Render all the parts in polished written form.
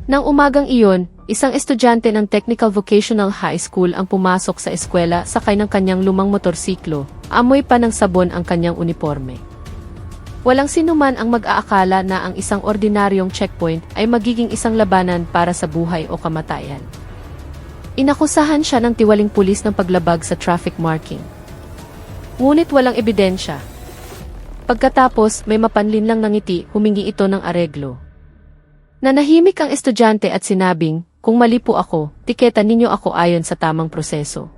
Nang umagang iyon, isang estudyante ng Technical Vocational High School ang pumasok sa eskwela sakay ng kanyang lumang motorsiklo, amoy pa ng sabon ang kanyang uniforme. Walang sinuman ang mag-aakala na ang isang ordinaryong checkpoint ay magiging isang labanan para sa buhay o kamatayan. Inakusahan siya ng tiwaling pulis ng paglabag sa traffic marking. Ngunit walang ebidensya. Pagkatapos, may mapanlin lang ng ngiti, humingi ito ng areglo. Nanahimik ang estudyante at sinabing, kung mali po ako, tiketan ninyo ako ayon sa tamang proseso.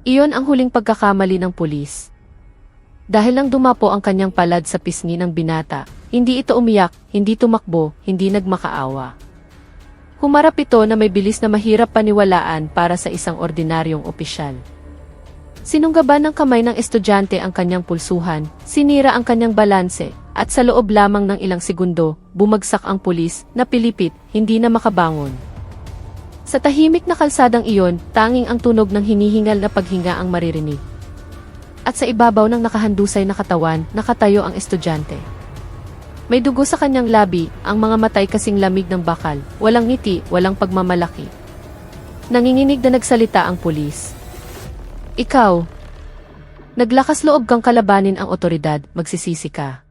Iyon ang huling pagkakamali ng pulis. Dahil nang dumapo ang kanyang palad sa pisngi ng binata, hindi ito umiyak, hindi tumakbo, hindi nagmakaawa. Humarap ito na may bilis na mahirap paniwalaan para sa isang ordinaryong opisyal. Sinunggaban ng kamay ng estudyante ang kanyang pulsuhan, sinira ang kanyang balanse, at sa loob lamang ng ilang segundo, bumagsak ang pulis, na pilipit, hindi na makabangon. Sa tahimik na kalsadang iyon, tanging ang tunog ng hinihingal na paghinga ang maririnig. At sa ibabaw ng nakahandusay na katawan, nakatayo ang estudyante. May dugo sa kanyang labi, ang mga matay kasing lamig ng bakal, walang ngiti, walang pagmamalaki. Nanginginig na nagsalita ang pulis. Ikaw, naglakas loob kang kalabanin ang otoridad, magsisisi ka.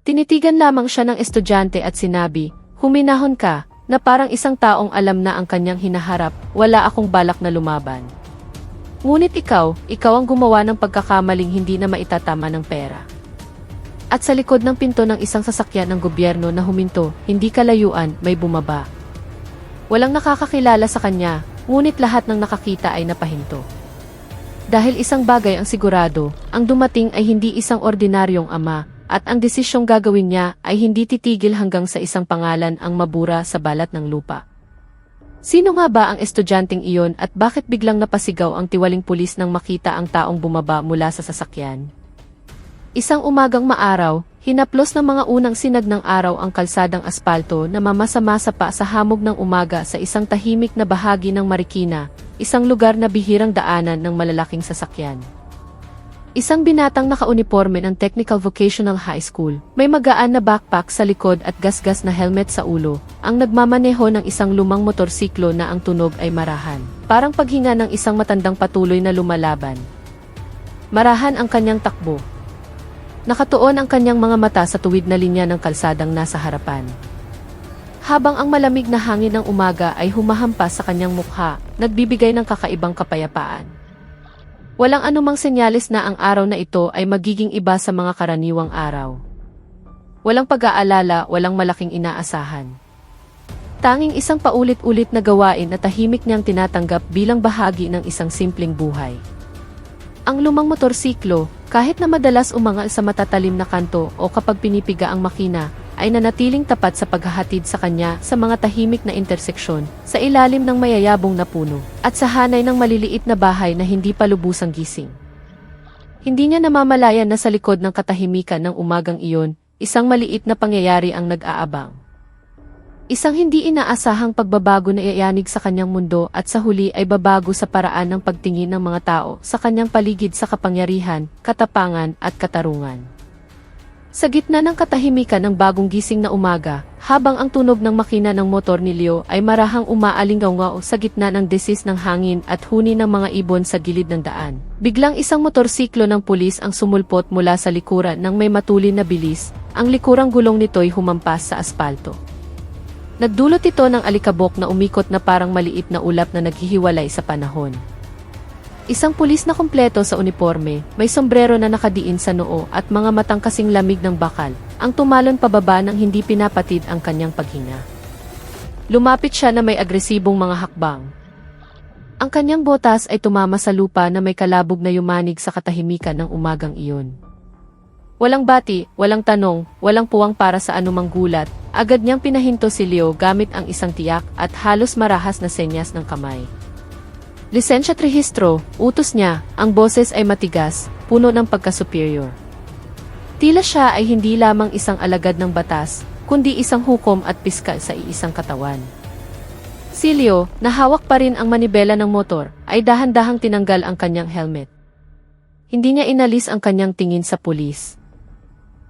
Tinitigan lamang siya ng estudyante at sinabi, huminahon ka, na parang isang taong alam na ang kanyang hinaharap, wala akong balak na lumaban. Ngunit ikaw ang gumawa ng pagkakamaling hindi na maitatama ng pera. At sa likod ng pinto ng isang sasakyan ng gobyerno na huminto, hindi kalayuan, may bumaba. Walang nakakakilala sa kanya, ngunit lahat ng nakakita ay napahinto. Dahil isang bagay ang sigurado, ang dumating ay hindi isang ordinaryong ama, at ang desisyong gagawin niya ay hindi titigil hanggang sa isang pangalan ang mabura sa balat ng lupa. Sino nga ba ang estudyanteng iyon at bakit biglang napasigaw ang tiwaling pulis nang makita ang taong bumaba mula sa sasakyan? Isang umagang maaraw, hinaplos ng mga unang sinag ng araw ang kalsadang aspalto na mamasa-masa pa sa hamog ng umaga sa isang tahimik na bahagi ng Marikina, isang lugar na bihirang daanan ng malalaking sasakyan. Isang binatang nakauniporme ng Technical Vocational High School, may magaan na backpack sa likod at gasgas na helmet sa ulo, ang nagmamaneho ng isang lumang motorsiklo na ang tunog ay marahan, parang paghinga ng isang matandang patuloy na lumalaban. Marahan ang kanyang takbo. Nakatuon ang kanyang mga mata sa tuwid na linya ng kalsadang nasa harapan. Habang ang malamig na hangin ng umaga ay humahampas sa kanyang mukha, nagbibigay ng kakaibang kapayapaan. Walang anumang senyales na ang araw na ito ay magiging iba sa mga karaniwang araw. Walang pag-aalala, walang malaking inaasahan. Tanging isang paulit-ulit na gawain na tahimik niyang tinatanggap bilang bahagi ng isang simpleng buhay. Ang lumang motorsiklo, kahit na madalas umangal sa matatalim na kanto o kapag pinipiga ang makina, ay nanatiling tapat sa paghahatid sa kanya sa mga tahimik na interseksyon, sa ilalim ng mayayabong na puno, at sa hanay ng maliliit na bahay na hindi pa lubusang gising. Hindi niya namamalayan na sa likod ng katahimikan ng umagang iyon, isang maliit na pangyayari ang nag-aabang. Isang hindi inaasahang pagbabago na iayanig sa kanyang mundo at sa huli ay babago sa paraan ng pagtingin ng mga tao sa kanyang paligid sa kapangyarihan, katapangan at katarungan. Sa gitna ng katahimikan ng bagong gising na umaga, habang ang tunog ng makina ng motor ni Leo ay marahang umaalingaw sa gitna ng desis ng hangin at huni ng mga ibon sa gilid ng daan, biglang isang motorsiklo ng pulis ang sumulpot mula sa likuran ng may matulin na bilis, ang likurang gulong nito'y humampas sa aspalto. Nagdulot ito ng alikabok na umikot na parang maliit na ulap na naghihiwalay sa panahon. Isang pulis na kumpleto sa uniforme, may sombrero na nakadiin sa noo at mga matang kasing lamig ng bakal, ang tumalon pababa nang hindi pinapatid ang kanyang paghinga. Lumapit siya na may agresibong mga hakbang. Ang kanyang botas ay tumama sa lupa na may kalabog na yumanig sa katahimikan ng umagang iyon. Walang bati, walang tanong, walang puwang para sa anumang gulat, agad niyang pinahinto si Leo gamit ang isang tiyak at halos marahas na senyas ng kamay. Lisensya at rehistro, utos niya, ang boses ay matigas, puno ng pagka-superior. Tila siya ay hindi lamang isang alagad ng batas, kundi isang hukom at piskal sa iisang katawan. Si Leo, na hawak pa rin ang manibela ng motor, ay dahan-dahang tinanggal ang kanyang helmet. Hindi niya inalis ang kanyang tingin sa pulis.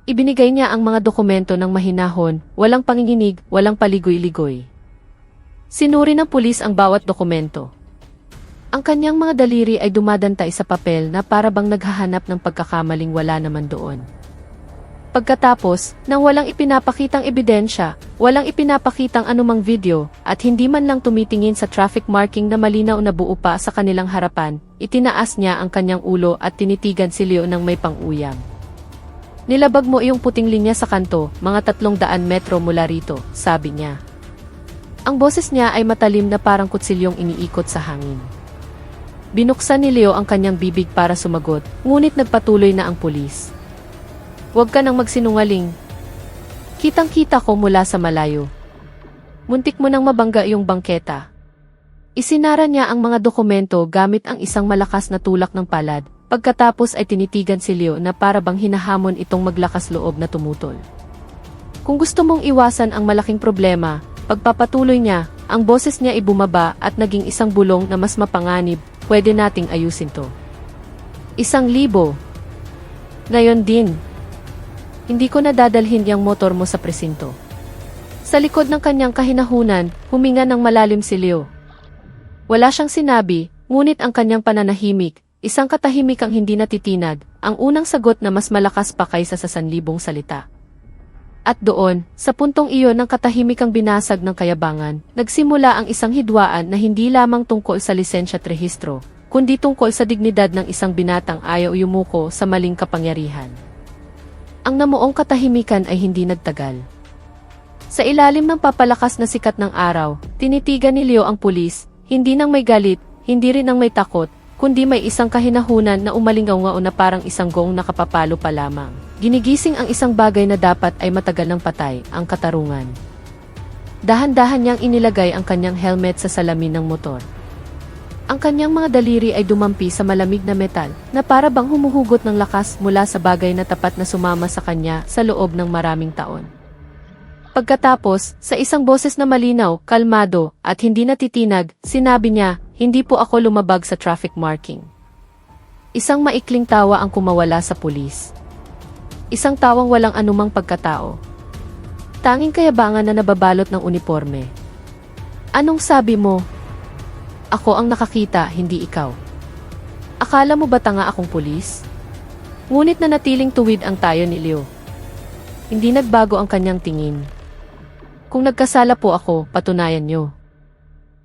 Ibinigay niya ang mga dokumento ng mahinahon, walang panginginig, walang paligoy-ligoy. Sinuri ng pulis ang bawat dokumento. Ang kanyang mga daliri ay dumadantay sa papel na para bang naghahanap ng pagkakamaling wala naman doon. Pagkatapos, nang walang ipinapakitang ebidensya, walang ipinapakitang anumang video, at hindi man lang tumitingin sa traffic marking na malinaw na buo pa sa kanilang harapan, itinaas niya ang kanyang ulo at tinitigan si Leo ng may pang-uyam. Nilabag mo iyong puting linya sa kanto, mga 300 metro mula rito, sabi niya. Ang boses niya ay matalim na parang kutsilyong iniikot sa hangin. Binuksan ni Leo ang kanyang bibig para sumagot, ngunit nagpatuloy na ang pulis. Huwag ka nang magsinungaling. Kitang-kita ko mula sa malayo. Muntik mo nang mabangga iyong bangketa. Isinara niya ang mga dokumento gamit ang isang malakas na tulak ng palad, pagkatapos ay tinitigan si Leo na para bang hinahamon itong maglakas loob na tumutol. Kung gusto mong iwasan ang malaking problema, pagpapatuloy niya, ang boses niya ay bumaba at naging isang bulong na mas mapanganib, pwede nating ayusin to. 1,000. Ngayon din. Hindi ko nadadalhin yung motor mo sa presinto. Sa likod ng kanyang kahinahunan, huminga ng malalim si Leo. Wala siyang sinabi, ngunit ang kanyang pananahimik, isang katahimik ang hindi natitinag, ang unang sagot na mas malakas pa kaysa sa 1,000 salita. At doon, sa puntong iyon ng katahimikang binasag ng kayabangan, nagsimula ang isang hidwaan na hindi lamang tungkol sa lisensya at rehistro, kundi tungkol sa dignidad ng isang binatang ayaw yumuko sa maling kapangyarihan. Ang namuong katahimikan ay hindi nagtagal. Sa ilalim ng papalakas na sikat ng araw, tinitigan ni Leo ang pulis, hindi nang may galit, hindi rin nang may takot, kundi may isang kahinahunan na umalingaw-ngao na parang isang gong nakapapalo pa lamang. Ginigising ang isang bagay na dapat ay matagal ng patay, ang katarungan. Dahan-dahan niyang inilagay ang kanyang helmet sa salamin ng motor. Ang kanyang mga daliri ay dumampi sa malamig na metal, na para bang humuhugot ng lakas mula sa bagay na tapat na sumama sa kanya sa loob ng maraming taon. Pagkatapos, sa isang boses na malinaw, kalmado, at hindi natitinag, sinabi niya, hindi po ako lumabag sa traffic marking. Isang maikling tawa ang kumawala sa pulis. Isang tawang walang anumang pagkatao. Tanging kayabangan na nababalot ng uniforme. Anong sabi mo? Ako ang nakakita, hindi ikaw. Akala mo ba tanga akong pulis? Ngunit nanatiling tuwid ang tayo ni Leo. Hindi nagbago ang kanyang tingin. Kung nagkasala po ako, patunayan niyo.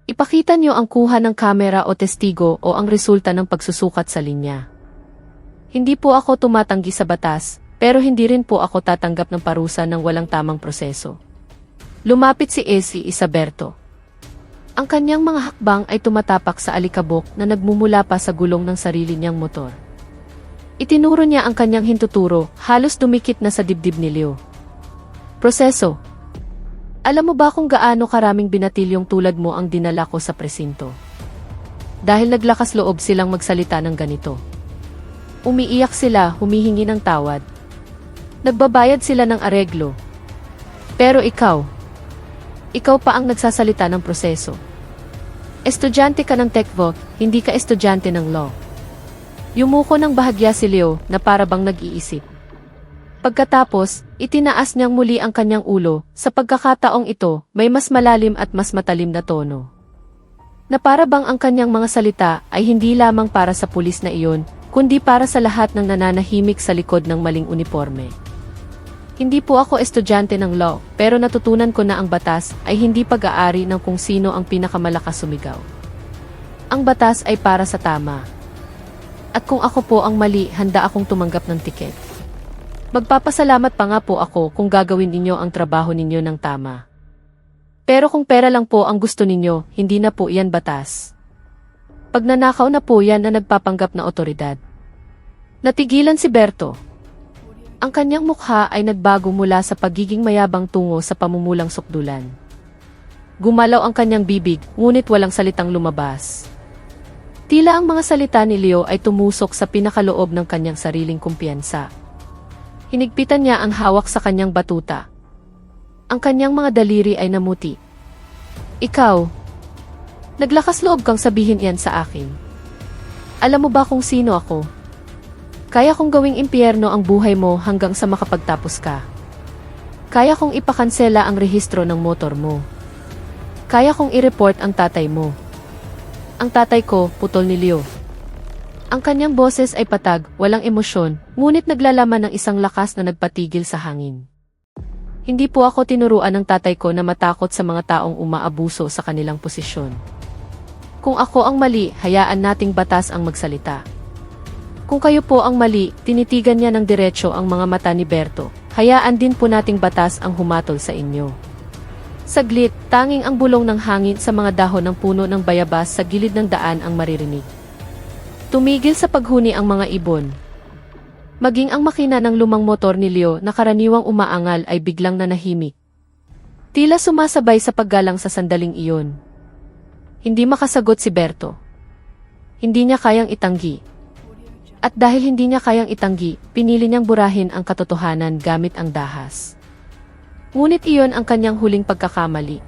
Ipakita niyo ang kuha ng kamera o testigo o ang resulta ng pagsusukat sa linya. Hindi po ako tumatanggi sa batas, pero hindi rin po ako tatanggap ng parusa ng walang tamang proseso. Lumapit si Isaberto. Ang kanyang mga hakbang ay tumatapak sa alikabok na nagmumula pa sa gulong ng sarili niyang motor. Itinuro niya ang kanyang hintuturo, halos dumikit na sa dibdib ni Leo. Proseso. Alam mo ba kung gaano karaming binatilyong tulad mo ang dinala ko sa presinto? Dahil naglakas loob silang magsalita ng ganito. Umiiyak sila, humihingi ng tawad. Nagbabayad sila ng areglo. Pero ikaw pa ang nagsasalita ng proseso. Estudyante ka ng TechVoc, hindi ka estudyante ng law. Yumuko ng bahagya si Leo na para bang nag-iisip. Pagkatapos, itinaas niyang muli ang kanyang ulo, sa pagkakataong ito, may mas malalim at mas matalim na tono. Na para bang ang kanyang mga salita ay hindi lamang para sa pulis na iyon, kundi para sa lahat ng nananahimik sa likod ng maling uniforme. Hindi po ako estudyante ng law, pero natutunan ko na ang batas ay hindi pag-aari ng kung sino ang pinakamalakas sumigaw. Ang batas ay para sa tama. At kung ako po ang mali, handa akong tumanggap ng tiket. Magpapasalamat pa nga po ako kung gagawin ninyo ang trabaho ninyo ng tama. Pero kung pera lang po ang gusto ninyo, hindi na po yan batas. Pagnanakaw na po yan na nagpapanggap na otoridad. Natigilan si Berto. Ang kanyang mukha ay nagbago mula sa pagiging mayabang tungo sa pamumulang sukdulan. Gumalaw ang kanyang bibig, ngunit walang salitang lumabas. Tila ang mga salita ni Leo ay tumusok sa pinakaloob ng kanyang sariling kumpiyansa. Hinigpitan niya ang hawak sa kanyang batuta. Ang kanyang mga daliri ay namuti. Ikaw, naglakas loob kang sabihin yan sa akin. Alam mo ba kung sino ako? Kaya kong gawing impyerno ang buhay mo hanggang sa makapagtapos ka. Kaya kong ipakansela ang rehistro ng motor mo. Kaya kong i-report ang tatay mo. Ang tatay ko, putol ni Leo. Ang kanyang boses ay patag, walang emosyon, ngunit naglalaman ng isang lakas na nagpatigil sa hangin. Hindi po ako tinuruan ng tatay ko na matakot sa mga taong umaabuso sa kanilang posisyon. Kung ako ang mali, hayaan nating batas ang magsalita. Kung kayo po ang mali, tinitigan niya ng diretso ang mga mata ni Berto. Hayaan din po nating batas ang humatol sa inyo. Saglit, tanging ang bulong ng hangin sa mga dahon ng puno ng bayabas sa gilid ng daan ang maririnig. Tumigil sa paghuni ang mga ibon. Maging ang makina ng lumang motor ni Leo na karaniwang umaangal ay biglang nanahimik. Tila sumasabay sa paggalang sa sandaling iyon. Hindi makasagot si Berto. Hindi niya kayang itanggi. At dahil hindi niya kayang itanggi, pinili niyang burahin ang katotohanan gamit ang dahas. Ngunit iyon ang kanyang huling pagkakamali.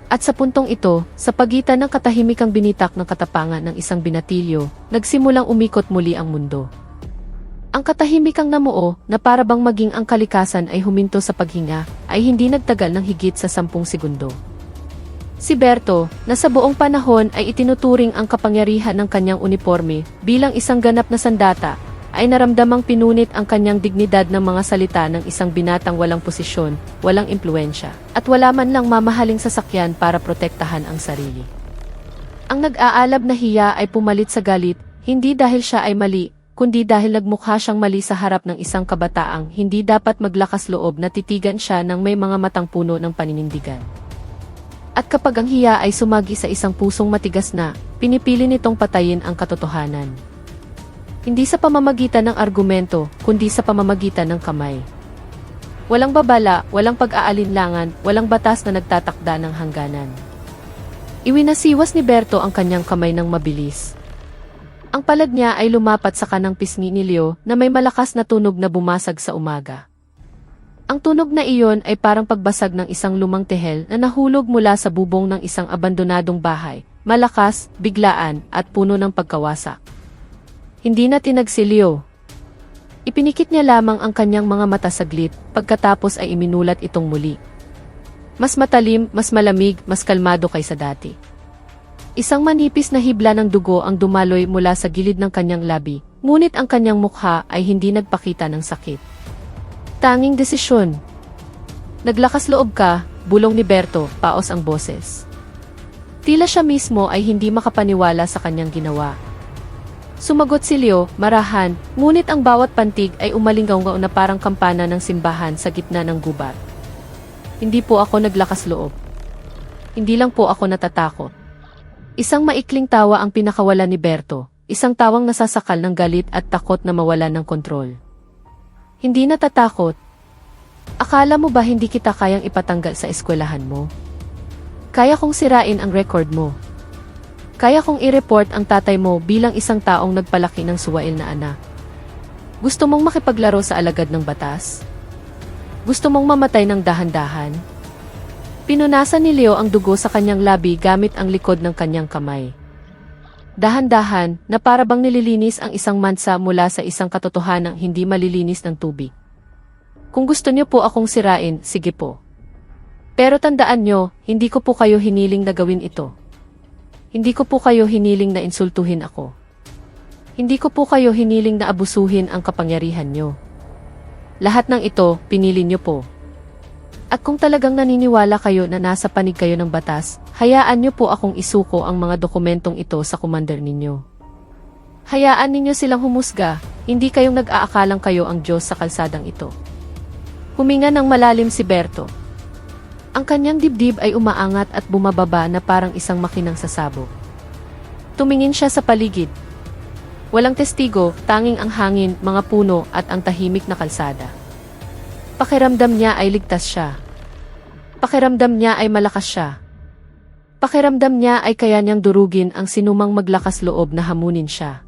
At sa puntong ito, sa pagitan ng katahimikang binitak ng katapangan ng isang binatilyo, nagsimulang umikot muli ang mundo. Ang katahimikang namuo, na para bang maging ang kalikasan ay huminto sa paghinga, ay hindi nagtagal ng higit sa 10 segundo. Si Berto, na sa buong panahon ay itinuturing ang kapangyarihan ng kanyang uniforme bilang isang ganap na sandata, ay naramdamang pinunit ang kanyang dignidad ng mga salita ng isang binatang walang posisyon, walang impluensya, at wala man lang mamahaling sasakyan para protektahan ang sarili. Ang nag-aalab na hiya ay pumalit sa galit, hindi dahil siya ay mali, kundi dahil nagmukha siyang mali sa harap ng isang kabataang hindi dapat maglakas loob na titigan siya ng may mga matang puno ng paninindigan. At kapag ang hiya ay sumagi sa isang pusong matigas na, pinipili nitong patayin ang katotohanan. Hindi sa pamamagitan ng argumento, kundi sa pamamagitan ng kamay. Walang babala, walang pag-aalinlangan, walang batas na nagtatakda ng hangganan. Iwinasiwas ni Berto ang kanyang kamay ng mabilis. Ang palad niya ay lumapat sa kanang pisngi ni Leo na may malakas na tunog na bumasag sa umaga. Ang tunog na iyon ay parang pagbasag ng isang lumang tehel na nahulog mula sa bubong ng isang abandonadong bahay, malakas, biglaan, at puno ng pagkawasak. Hindi na tinag si Leo. Ipinikit niya lamang ang kanyang mga mata saglit, pagkatapos ay iminulat itong muli. Mas matalim, mas malamig, mas kalmado kaysa dati. Isang manipis na hibla ng dugo ang dumaloy mula sa gilid ng kanyang labi, ngunit ang kanyang mukha ay hindi nagpakita ng sakit. Tanging desisyon. Naglakas loob ka, bulong ni Berto, paos ang boses. Tila siya mismo ay hindi makapaniwala sa kanyang ginawa. Sumagot si Leo, marahan, ngunit ang bawat pantig ay umalinggaw na parang kampana ng simbahan sa gitna ng gubat. Hindi po ako naglakas loob. Hindi lang po ako natatakot. Isang maikling tawa ang pinakawalan ni Berto, isang tawang nasasakal ng galit at takot na mawalan ng kontrol. Hindi natatakot. Akala mo ba hindi kita kayang ipatanggal sa eskwelahan mo? Kaya kong sirain ang record mo. Kaya kong i-report ang tatay mo bilang isang taong nagpalaki ng suwail na anak. Gusto mong makipaglaro sa alagad ng batas? Gusto mong mamatay ng dahan-dahan? Pinunasan ni Leo ang dugo sa kanyang labi gamit ang likod ng kanyang kamay. Dahan-dahan, na para bang nililinis ang isang mansa mula sa isang katotohanang hindi malilinis ng tubig. Kung gusto niyo po akong sirain, sige po. Pero tandaan niyo, hindi ko po kayo hiniling na gawin ito. Hindi ko po kayo hiniling na insultuhin ako. Hindi ko po kayo hiniling na abusuhin ang kapangyarihan niyo. Lahat ng ito, pinili niyo po. At kung talagang naniniwala kayo na nasa panig kayo ng batas, hayaan niyo po akong isuko ang mga dokumentong ito sa commander ninyo. Hayaan ninyo silang humusga, hindi kayong nag-aakalang kayo ang Diyos sa kalsadang ito. Huminga ng malalim si Berto. Ang kanyang dibdib ay umaangat at bumababa na parang isang makinang sasabog. Tumingin siya sa paligid. Walang testigo, tanging ang hangin, mga puno at ang tahimik na kalsada. Pakiramdam niya ay ligtas siya. Pakiramdam niya ay malakas siya. Pakiramdam niya ay kaya niyang durugin ang sinumang maglakas loob na hamunin siya.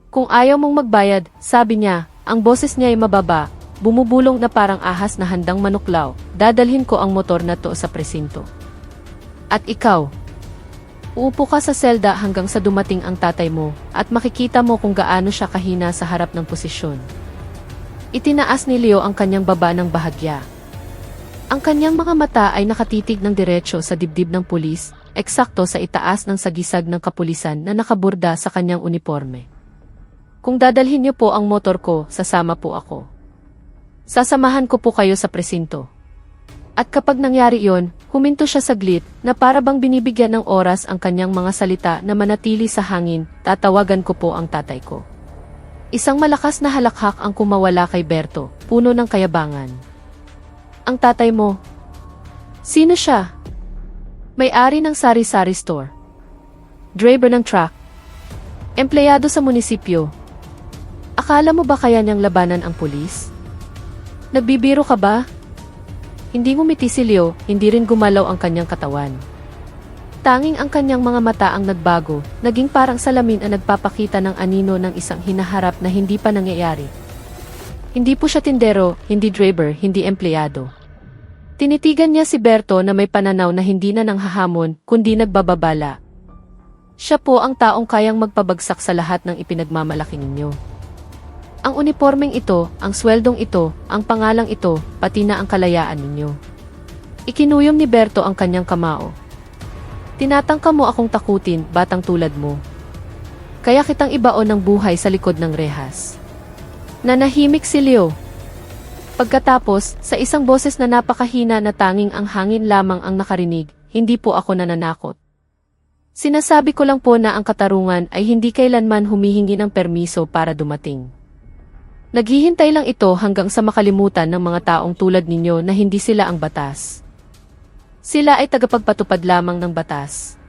Kung ayaw mong magbayad, sabi niya, ang boses niya ay mababa, bumubulong na parang ahas na handang manuklaw, dadalhin ko ang motor na to sa presinto. At ikaw, uupo ka sa selda hanggang sa dumating ang tatay mo at makikita mo kung gaano siya kahina sa harap ng posisyon. Itinaas ni Leo ang kanyang baba ng bahagya. Ang kanyang mga mata ay nakatitig ng diretso sa dibdib ng pulis, eksakto sa itaas ng sagisag ng kapulisan na nakaburda sa kanyang uniforme. Kung dadalhin niyo po ang motor ko, sasama po ako. Sasamahan ko po kayo sa presinto. At kapag nangyari yon, huminto siya saglit na para bang binibigyan ng oras ang kanyang mga salita na manatili sa hangin, tatawagan ko po ang tatay ko. Isang malakas na halakhak ang kumawala kay Berto, puno ng kayabangan. Ang tatay mo? Sino siya? May-ari ng sari-sari store. Driver ng truck. Empleyado sa munisipyo. Akala mo ba kaya niyang labanan ang pulis? Nagbibiro ka ba? Hindi ngumiti si Leo, hindi rin gumalaw ang kanyang katawan. Tanging ang kanyang mga mata ang nagbago, naging parang salamin ang nagpapakita ng anino ng isang hinaharap na hindi pa nangyayari. Hindi po siya tindero, hindi driver, hindi empleyado. Tinitigan niya si Berto na may pananaw na hindi na nanghahamon, kundi nagbababala. Siya po ang taong kayang magpabagsak sa lahat ng ipinagmamalaki ninyo. Ang unipormeng ito, ang sweldong ito, ang pangalang ito, pati na ang kalayaan ninyo. Ikinuyom ni Berto ang kanyang kamao. Tinatangka mo akong takutin, batang tulad mo. Kaya kitang ibaon ng buhay sa likod ng rehas. Nanahimik si Leo. Pagkatapos, sa isang boses na napakahina na tanging ang hangin lamang ang nakarinig, hindi po ako nananakot. Sinasabi ko lang po na ang katarungan ay hindi kailanman humihingi ng permiso para dumating. Naghihintay lang ito hanggang sa makalimutan ng mga taong tulad ninyo na hindi sila ang batas. Sila ay tagapagpatupad lamang ng batas.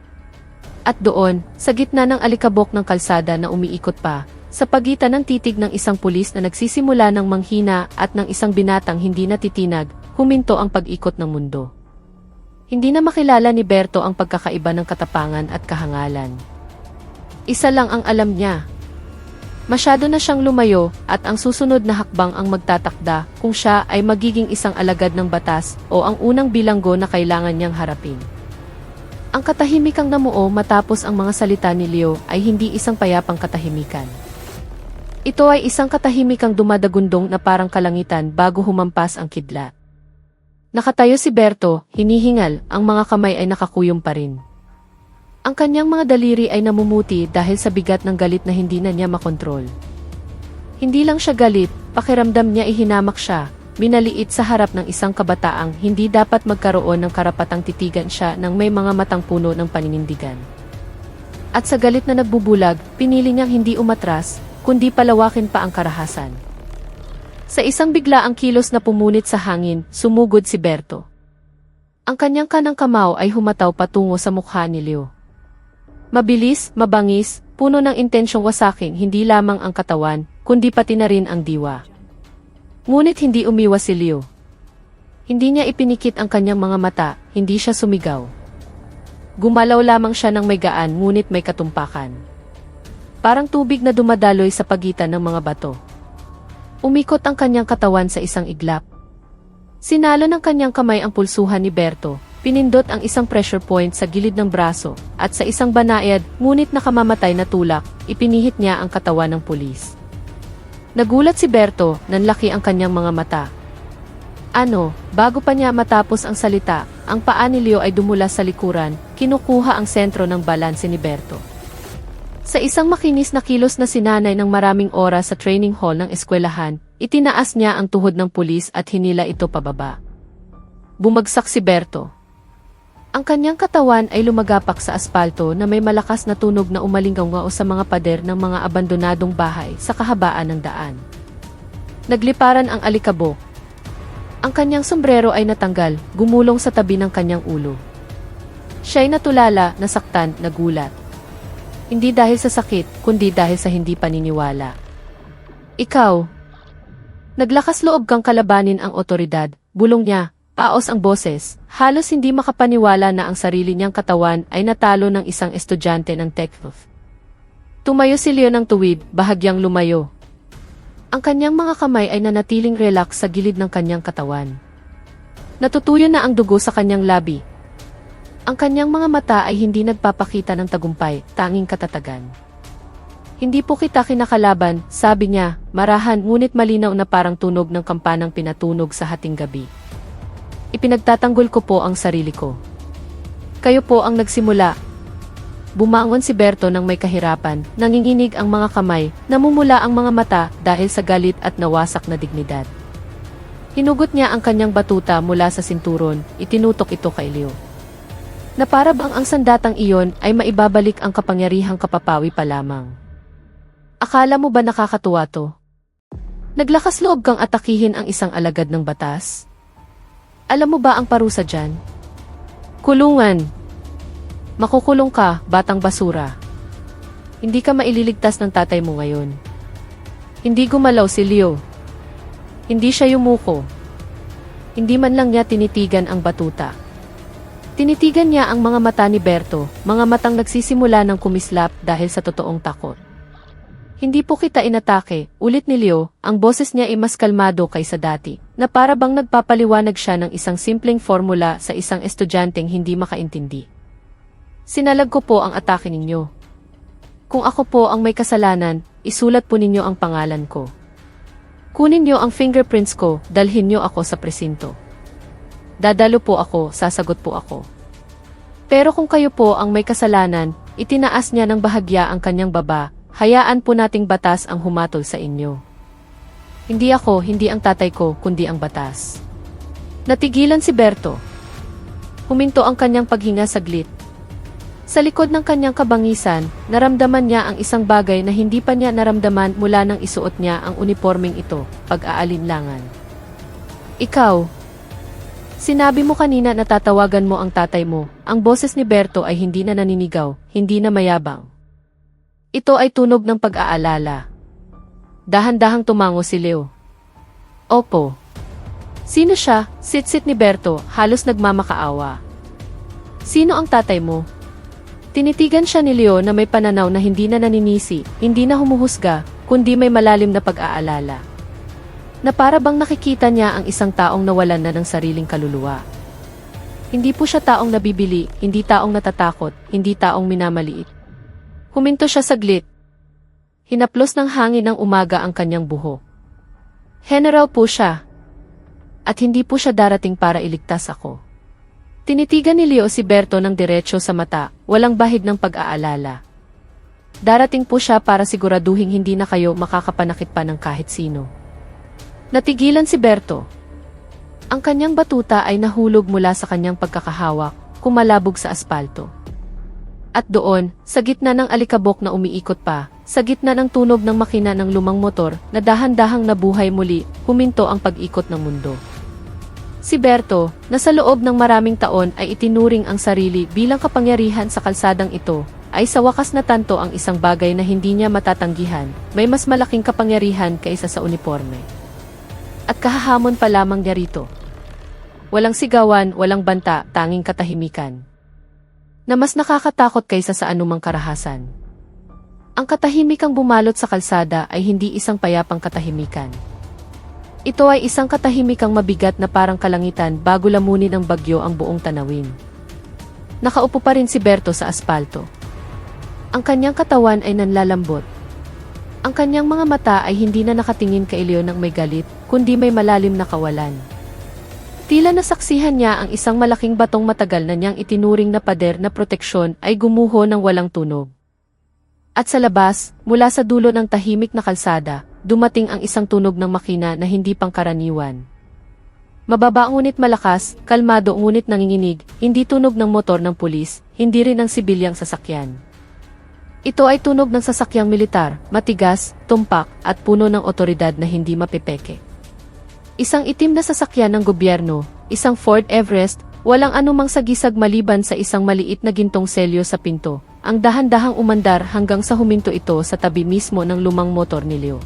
At doon, sa gitna ng alikabok ng kalsada na umiikot pa, sa pagitan ng titig ng isang pulis na nagsisimula ng manghina at ng isang binatang hindi natitinag, huminto ang pag-ikot ng mundo. Hindi na makilala ni Berto ang pagkakaiba ng katapangan at kahangalan. Isa lang ang alam niya. Masyado na siyang lumayo at ang susunod na hakbang ang magtatakda kung siya ay magiging isang alagad ng batas o ang unang bilanggo na kailangan niyang harapin. Ang katahimikang namuo matapos ang mga salita ni Leo ay hindi isang payapang katahimikan. Ito ay isang katahimikang dumadagundong na parang kalangitan bago humampas ang kidlat. Nakatayo si Berto, hinihingal, ang mga kamay ay nakakuyom pa rin. Ang kanyang mga daliri ay namumuti dahil sa bigat ng galit na hindi na niya makontrol. Hindi lang siya galit, pakiramdam niya ihinamak siya, minaliit sa harap ng isang kabataang hindi dapat magkaroon ng karapatang titigan siya ng may mga matang puno ng paninindigan. At sa galit na nagbubulag, pinili niyang hindi umatras, kundi palawakin pa ang karahasan. Sa isang biglaang kilos na pumunit sa hangin, sumugod si Berto. Ang kanyang kanang kamao ay humataw patungo sa mukha ni Leo. Mabilis, mabangis, puno ng intensyong wasakin hindi lamang ang katawan, kundi pati na rin ang diwa. Ngunit hindi umiwas si Leo. Hindi niya ipinikit ang kanyang mga mata, hindi siya sumigaw. Gumalaw lamang siya ng may gaan ngunit may katumpakan. Parang tubig na dumadaloy sa pagitan ng mga bato. Umikot ang kanyang katawan sa isang iglap. Sinalo ng kanyang kamay ang pulsuhan ni Berto. Pinindot ang isang pressure point sa gilid ng braso, at sa isang banayad, ngunit nakamamatay na tulak, ipinihit niya ang katawan ng pulis. Nagulat si Berto, nanlaki ang kanyang mga mata. Bago pa niya matapos ang salita, ang paa ni Leo ay dumula sa likuran, kinukuha ang sentro ng balanse ni Berto. Sa isang makinis na kilos na sinanay ng maraming oras sa training hall ng eskwelahan, itinaas niya ang tuhod ng pulis at hinila ito pababa. Bumagsak si Berto. Ang kanyang katawan ay lumagapak sa aspalto na may malakas na tunog na umalinggaw sa mga pader ng mga abandonadong bahay sa kahabaan ng daan. Nagliparan ang alikabok. Ang kanyang sombrero ay natanggal, gumulong sa tabi ng kanyang ulo. Siya'y natulala, nasaktan, nagulat. Hindi dahil sa sakit, kundi dahil sa hindi paniniwala. Ikaw. Naglakas loob kang kalabanin ang otoridad, bulong niya. Paos ang boses, halos hindi makapaniwala na ang sarili niyang katawan ay natalo ng isang estudyante ng TechNof. Tumayo si Leo ng tuwid, bahagyang lumayo. Ang kanyang mga kamay ay nanatiling relax sa gilid ng kanyang katawan. Natutuyo na ang dugo sa kanyang labi. Ang kanyang mga mata ay hindi nagpapakita ng tagumpay, tanging katatagan. Hindi po kita kinakalaban, sabi niya, marahan ngunit malinaw na parang tunog ng kampanang pinatunog sa hating gabi. Ipinagtatanggol ko po ang sarili ko. Kayo po ang nagsimula. Bumangon si Berto nang may kahirapan, nanginginig ang mga kamay, namumula ang mga mata dahil sa galit at nawasak na dignidad. Hinugot niya ang kanyang batuta mula sa sinturon, itinutok ito kay Leo. Na para bang ang sandatang iyon ay maibabalik ang kapangyarihang kapapawi pa lamang. Akala mo ba nakakatuwa to? Naglakas loob kang atakihin ang isang alagad ng batas? Alam mo ba ang parusa dyan? Kulungan. Makukulong ka, batang basura. Hindi ka maililigtas ng tatay mo ngayon. Hindi gumalaw si Leo. Hindi siya yumuko. Hindi man lang niya tinitigan ang batuta. Tinitigan niya ang mga mata ni Berto, mga matang nagsisimula ng kumislap dahil sa totoong takot. Hindi po kita inatake, ulit ni Leo, ang boses niya ay mas kalmado kaysa dati, na para bang nagpapaliwanag siya ng isang simpleng formula sa isang estudyanteng hindi makaintindi. Sinalag ko po ang atake ninyo. Kung ako po ang may kasalanan, isulat po ninyo ang pangalan ko. Kunin niyo ang fingerprints ko, dalhin niyo ako sa presinto. Dadalo po ako, sasagot po ako. Pero kung kayo po ang may kasalanan, itinaas niya ng bahagya ang kanyang baba, hayaan po nating batas ang humatol sa inyo. Hindi ako, hindi ang tatay ko, kundi ang batas. Natigilan si Berto. Huminto ang kanyang paghinga saglit. Sa likod ng kanyang kabangisan, naramdaman niya ang isang bagay na hindi pa niya naramdaman mula nang isuot niya ang uniformeng ito, pag-aalinlangan. Ikaw. Sinabi mo kanina na tatawagan mo ang tatay mo, ang boses ni Berto ay hindi na naninigaw, hindi na mayabang. Ito ay tunog ng pag-aalala. Dahan-dahang tumango si Leo. Opo. Sino siya? Sit-sit ni Berto, halos nagmamakaawa. Sino ang tatay mo? Tinitigan siya ni Leo na may pananaw na hindi na naninisi, hindi na humuhusga, kundi may malalim na pag-aalala. Na para bang nakikita niya ang isang taong nawalan na ng sariling kaluluwa. Hindi po siya taong nabibili, hindi taong natatakot, hindi taong minamaliit. Huminto siya saglit. Hinaplos ng hangin ng umaga ang kanyang buhok. General po siya. At hindi po siya darating para iligtas ako. Tinitigan ni Leo si Berto ng diretso sa mata, walang bahid ng pag-aalala. Darating po siya para siguraduhin hindi na kayo makakapanakit pa ng kahit sino. Natigilan si Berto. Ang kanyang batuta ay nahulog mula sa kanyang pagkakahawak, kumalabog sa aspalto. At doon, sa gitna ng alikabok na umiikot pa, sa gitna ng tunog ng makina ng lumang motor na dahan-dahang nabuhay muli, huminto ang pag-ikot ng mundo. Si Berto, na sa loob ng maraming taon ay itinuring ang sarili bilang kapangyarihan sa kalsadang ito, ay sa wakas natanto ang isang bagay na hindi niya matatanggihan, may mas malaking kapangyarihan kaysa sa uniforme. At kahahamon pa lamang niya rito. Walang sigawan, walang banta, tanging katahimikan. Na mas nakakatakot kaysa sa anumang karahasan. Ang katahimikang bumalot sa kalsada ay hindi isang payapang katahimikan. Ito ay isang katahimikang mabigat na parang kalangitan bago lamunin ng bagyo ang buong tanawin. Nakaupo pa rin si Berto sa aspalto. Ang kanyang katawan ay nanlalambot. Ang kanyang mga mata ay hindi na nakatingin kay Leo ng may galit, kundi may malalim na kawalan. Tila nasaksihan niya ang isang malaking batong matagal na niyang itinuring na pader na proteksyon ay gumuho ng walang tunog. At sa labas, mula sa dulo ng tahimik na kalsada, dumating ang isang tunog ng makina na hindi pangkaraniwan. Mababa ngunit malakas, kalmado ngunit nanginginig, hindi tunog ng motor ng pulis, hindi rin ng sibilyang sasakyan. Ito ay tunog ng sasakyang militar, matigas, tumpak, at puno ng otoridad na hindi mapepeke. Isang itim na sasakyan ng gobyerno, isang Ford Everest, walang anumang sagisag maliban sa isang maliit na gintong selyo sa pinto, ang dahan-dahang umandar hanggang sa huminto ito sa tabi mismo ng lumang motor ni Leo.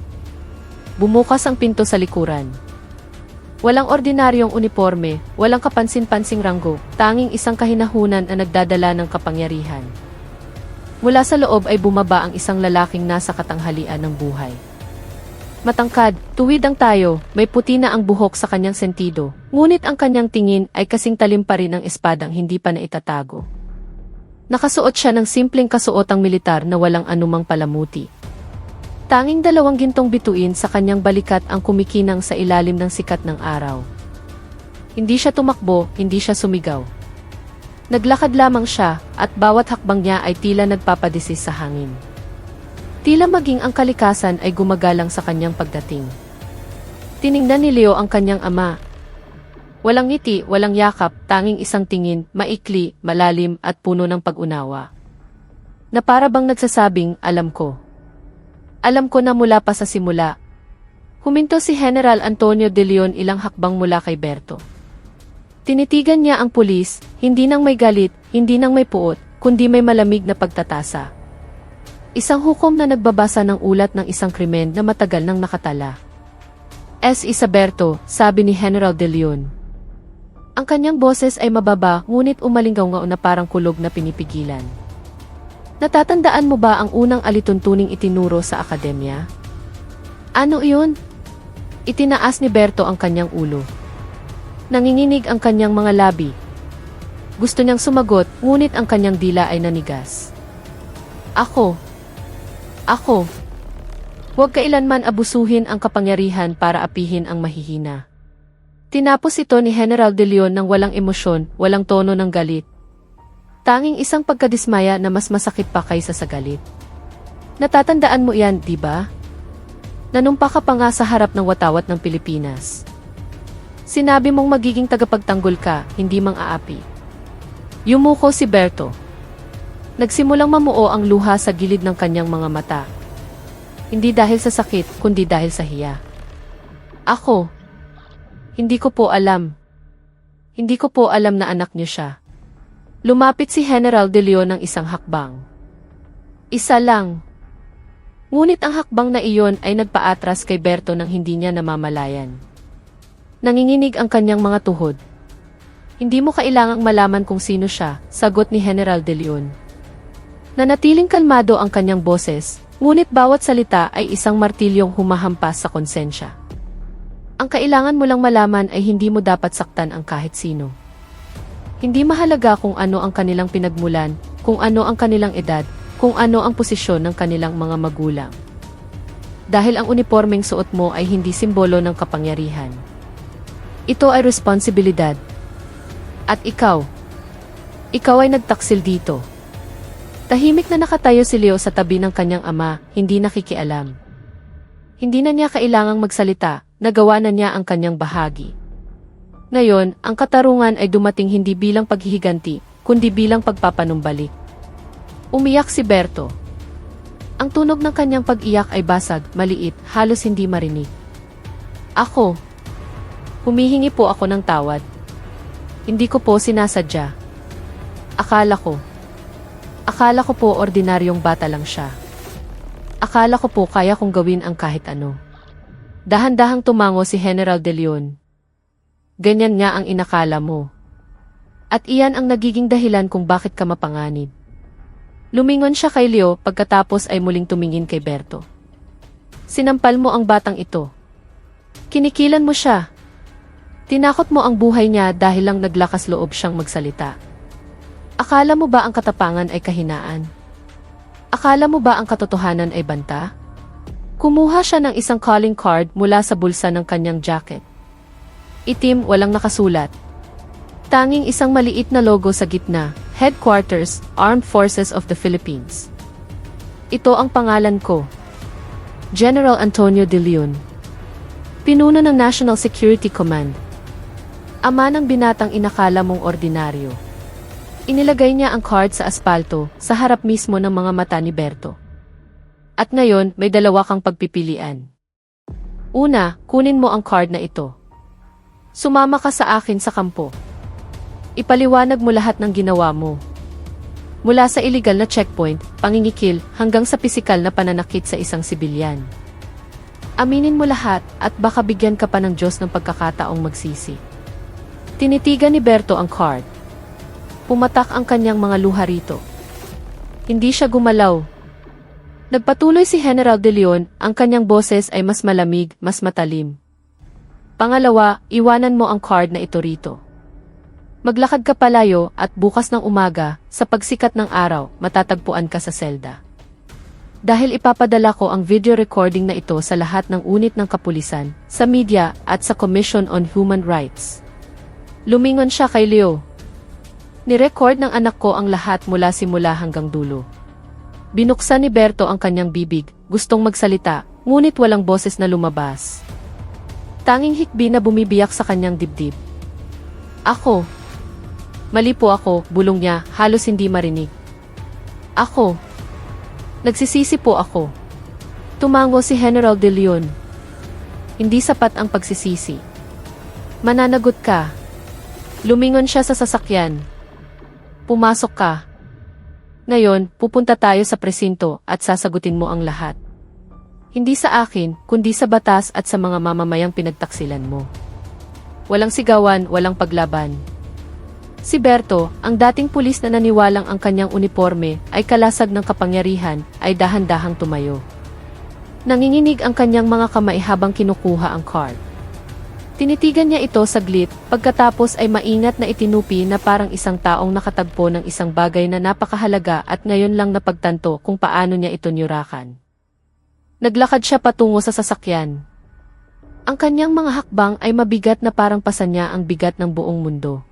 Bumukas ang pinto sa likuran. Walang ordinaryong uniforme, walang kapansin-pansing ranggo, tanging isang kahinahunan na nagdadala ng kapangyarihan. Mula sa loob ay bumaba ang isang lalaking nasa katanghalian ng buhay. Matangkad, tuwid ang tayo, may puti na ang buhok sa kanyang sentido, ngunit ang kanyang tingin ay kasing talim pa rin ng espadang hindi pa naitatago. Nakasuot siya ng simpleng kasuotang militar na walang anumang palamuti. Tanging dalawang gintong bituin sa kanyang balikat ang kumikinang sa ilalim ng sikat ng araw. Hindi siya tumakbo, hindi siya sumigaw. Naglakad lamang siya, at bawat hakbang niya ay tila nagpapadisis sa hangin. Tila maging ang kalikasan ay gumagalang sa kanyang pagdating. Tiningnan ni Leo ang kanyang ama. Walang ngiti, walang yakap, tanging isang tingin, maikli, malalim at puno ng pag-unawa. Na para bang nagsasabing, alam ko. Alam ko na mula pa sa simula. Huminto si General Antonio de Leon ilang hakbang mula kay Berto. Tinitigan niya ang pulis, hindi nang may galit, hindi nang may puot, kundi may malamig na pagtatasa. Isang hukom na nagbabasa ng ulat ng isang krimen na matagal nang nakatala. Berto, sabi ni General de Leon. Ang kanyang boses ay mababa, ngunit umalinggaw na parang kulog na pinipigilan. Natatandaan mo ba ang unang alituntuning itinuro sa akademya? Ano iyon? Itinaas ni Berto ang kanyang ulo. Nanginginig ang kanyang mga labi. Gusto niyang sumagot, ngunit ang kanyang dila ay nanigas. Ako. Huwag kailanman abusuhin ang kapangyarihan para apihin ang mahihina. Tinapos ito ni General de Leon ng walang emosyon, walang tono ng galit. Tanging isang pagkadismaya na mas masakit pa kaysa sa galit. Natatandaan mo yan, di ba? Nanumpa ka pa nga sa harap ng watawat ng Pilipinas. Sinabi mong magiging tagapagtanggol ka, hindi mang aapi. Yumuko si Berto. Nagsimulang mamuo ang luha sa gilid ng kanyang mga mata. Hindi dahil sa sakit, kundi dahil sa hiya. Hindi ko po alam. Hindi ko po alam na anak niyo siya. Lumapit si General de Leon ng isang hakbang. Isa lang. Ngunit ang hakbang na iyon ay nagpaatras kay Berto nang hindi niya namamalayan. Nanginginig ang kanyang mga tuhod. Hindi mo kailangang malaman kung sino siya, sagot ni General de Leon. Nanatiling kalmado ang kanyang boses, ngunit bawat salita ay isang martilyong humahampas sa konsensya. Ang kailangan mo lang malaman ay hindi mo dapat saktan ang kahit sino. Hindi mahalaga kung ano ang kanilang pinagmulan, kung ano ang kanilang edad, kung ano ang posisyon ng kanilang mga magulang. Dahil ang unipormeng suot mo ay hindi simbolo ng kapangyarihan. Ito ay responsibilidad. At ikaw ay nagtaksil dito. Tahimik na nakatayo si Leo sa tabi ng kanyang ama, hindi nakikialam. Hindi na niya kailangang magsalita, nagawa na niya ang kanyang bahagi. Ngayon, ang katarungan ay dumating hindi bilang paghihiganti, kundi bilang pagpapanumbalik. Umiyak si Berto. Ang tunog ng kanyang pag-iyak ay basag, maliit, halos hindi marinig. Humihingi po ako ng tawad. Hindi ko po sinasadya. Akala ko po ordinaryong bata lang siya. Akala ko po kaya kong gawin ang kahit ano. Dahan-dahang tumango si General de Leon. Ganyan nga ang inakala mo. At iyan ang nagiging dahilan kung bakit ka mapanganib. Lumingon siya kay Leo pagkatapos ay muling tumingin kay Berto. Sinampal mo ang batang ito. Kinikilan mo siya. Tinakot mo ang buhay niya dahil lang naglakas loob siyang magsalita. Akala mo ba ang katapangan ay kahinaan? Akala mo ba ang katotohanan ay banta? Kumuha siya ng isang calling card mula sa bulsa ng kanyang jacket. Itim, walang nakasulat. Tanging isang maliit na logo sa gitna, Headquarters, Armed Forces of the Philippines. Ito ang pangalan ko. General Antonio de Leon. Pinuno ng National Security Command. Ama ng binatang inakala mong ordinaryo. Inilagay niya ang card sa aspalto, sa harap mismo ng mga mata ni Berto. At ngayon, may dalawa kang pagpipilian. Una, kunin mo ang card na ito. Sumama ka sa akin sa kampo. Ipaliwanag mo lahat ng ginawa mo. Mula sa illegal na checkpoint, pangingikil, hanggang sa pisikal na pananakit sa isang sibilyan. Aminin mo lahat at baka bigyan ka pa ng Diyos ng pagkakataong magsisi. Tinitigan ni Berto ang card. Pumatak ang kanyang mga luha rito. Hindi siya gumalaw. Nagpatuloy si General de Leon, ang kanyang boses ay mas malamig, mas matalim. Pangalawa, iwanan mo ang card na ito rito. Maglakad ka palayo at bukas ng umaga, sa pagsikat ng araw, matatagpuan ka sa selda. Dahil ipapadala ko ang video recording na ito sa lahat ng unit ng kapulisan, sa media at sa Commission on Human Rights. Lumingon siya kay Leo. Nirecord ng anak ko ang lahat mula simula hanggang dulo. Binuksan ni Berto ang kanyang bibig, gustong magsalita, ngunit walang boses na lumabas. Tanging hikbi na bumibiyak sa kanyang dibdib. Ako. Mali po ako, bulong niya, halos hindi marinig. Ako. Nagsisisi po ako. Tumango si General De Leon. Hindi sapat ang pagsisisi. Mananagot ka. Lumingon siya sa sasakyan. Pumasok ka. Ngayon, pupunta tayo sa presinto at sasagutin mo ang lahat. Hindi sa akin, kundi sa batas at sa mga mamamayang pinagtaksilan mo. Walang sigawan, walang paglaban. Si Berto, ang dating pulis na naniwalang ang kanyang uniforme ay kalasag ng kapangyarihan, ay dahan-dahang tumayo. Nanginginig ang kanyang mga kamay habang kinukuha ang card. Tinitigan niya ito saglit, pagkatapos ay maingat na itinupi na parang isang taong nakatagpo ng isang bagay na napakahalaga at ngayon lang napagtanto kung paano niya ito nyurakan. Naglakad siya patungo sa sasakyan. Ang kanyang mga hakbang ay mabigat na parang pasan niya ang bigat ng buong mundo.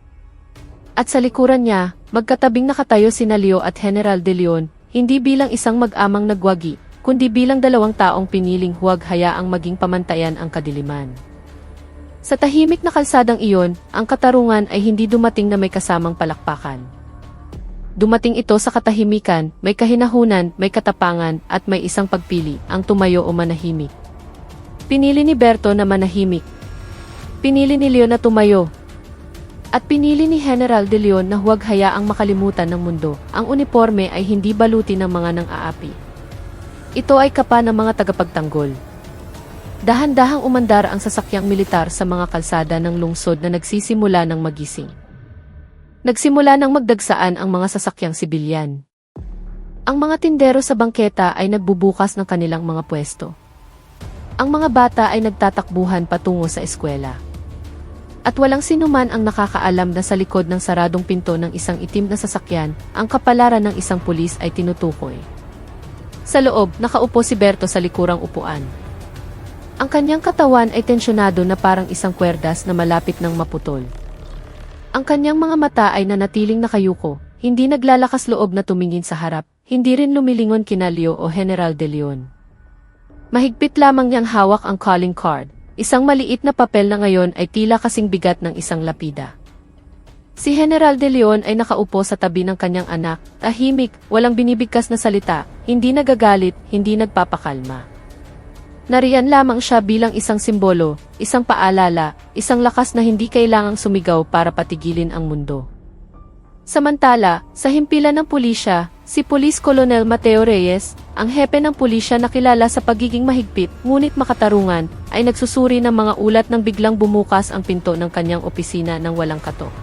At sa likuran niya, magkatabing nakatayo sina Leo at General De Leon, hindi bilang isang mag-amang nagwagi, kundi bilang dalawang taong piniling huwag hayaang maging pamantayan ang kadiliman. Sa tahimik na kalsadang iyon, ang katarungan ay hindi dumating na may kasamang palakpakan. Dumating ito sa katahimikan, may kahinahunan, may katapangan, at may isang pagpili, ang tumayo o manahimik. Pinili ni Berto na manahimik. Pinili ni Leo na tumayo. At pinili ni General De Leon na huwag hayaang makalimutan ng mundo, ang uniforme ay hindi baluti ng mga nang-aapi. Ito ay kapa ng mga tagapagtanggol. Dahan-dahang umandar ang sasakyang militar sa mga kalsada ng lungsod na nagsisimula ng magising. Nagsimula ng magdagsaan ang mga sasakyang sibilyan. Ang mga tindero sa bangketa ay nagbubukas ng kanilang mga pwesto. Ang mga bata ay nagtatakbuhan patungo sa eskwela. At walang sinuman ang nakakaalam na sa likod ng saradong pinto ng isang itim na sasakyan, ang kapalaran ng isang pulis ay tinutukoy. Sa loob, nakaupo si Berto sa likurang upuan. Ang kanyang katawan ay tensyonado na parang isang kwerdas na malapit ng maputol. Ang kanyang mga mata ay nanatiling nakayuko, hindi naglalakas loob na tumingin sa harap, hindi rin lumilingon kina Leo o General De Leon. Mahigpit lamang niyang hawak ang calling card, isang maliit na papel na ngayon ay tila kasing bigat ng isang lapida. Si General De Leon ay nakaupo sa tabi ng kanyang anak, tahimik, walang binibigkas na salita, hindi nagagalit, hindi nagpapakalma. Nariyan lamang siya bilang isang simbolo, isang paalala, isang lakas na hindi kailangang sumigaw para patigilin ang mundo. Samantala, sa himpilan ng pulisya, si Police Colonel Mateo Reyes, ang hepe ng pulisya na kilala sa pagiging mahigpit ngunit makatarungan, ay nagsusuri ng mga ulat nang biglang bumukas ang pinto ng kanyang opisina ng walang katok.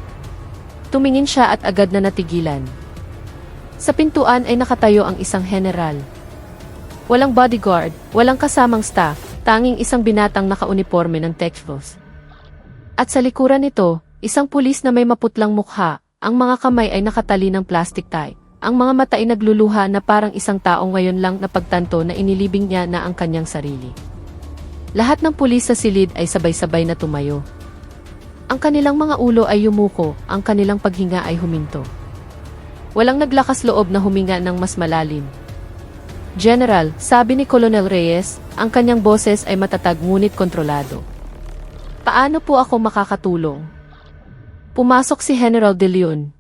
Tumingin siya at agad na natigilan. Sa pintuan ay nakatayo ang isang general. Walang bodyguard, walang kasamang staff, tanging isang binatang nakauniforme ng Texas. At sa likuran nito, isang pulis na may maputlang mukha, ang mga kamay ay nakatali ng plastic tie, ang mga mata ay nagluluha na parang isang tao ngayon lang napagtanto na inilibing niya na ang kanyang sarili. Lahat ng pulis sa silid ay sabay-sabay na tumayo. Ang kanilang mga ulo ay yumuko, ang kanilang paghinga ay huminto. Walang naglakas loob na huminga ng mas malalim. General, sabi ni Colonel Reyes, ang kanyang boses ay matatag ngunit kontrolado. Paano po ako makakatulong? Pumasok si General De Leon.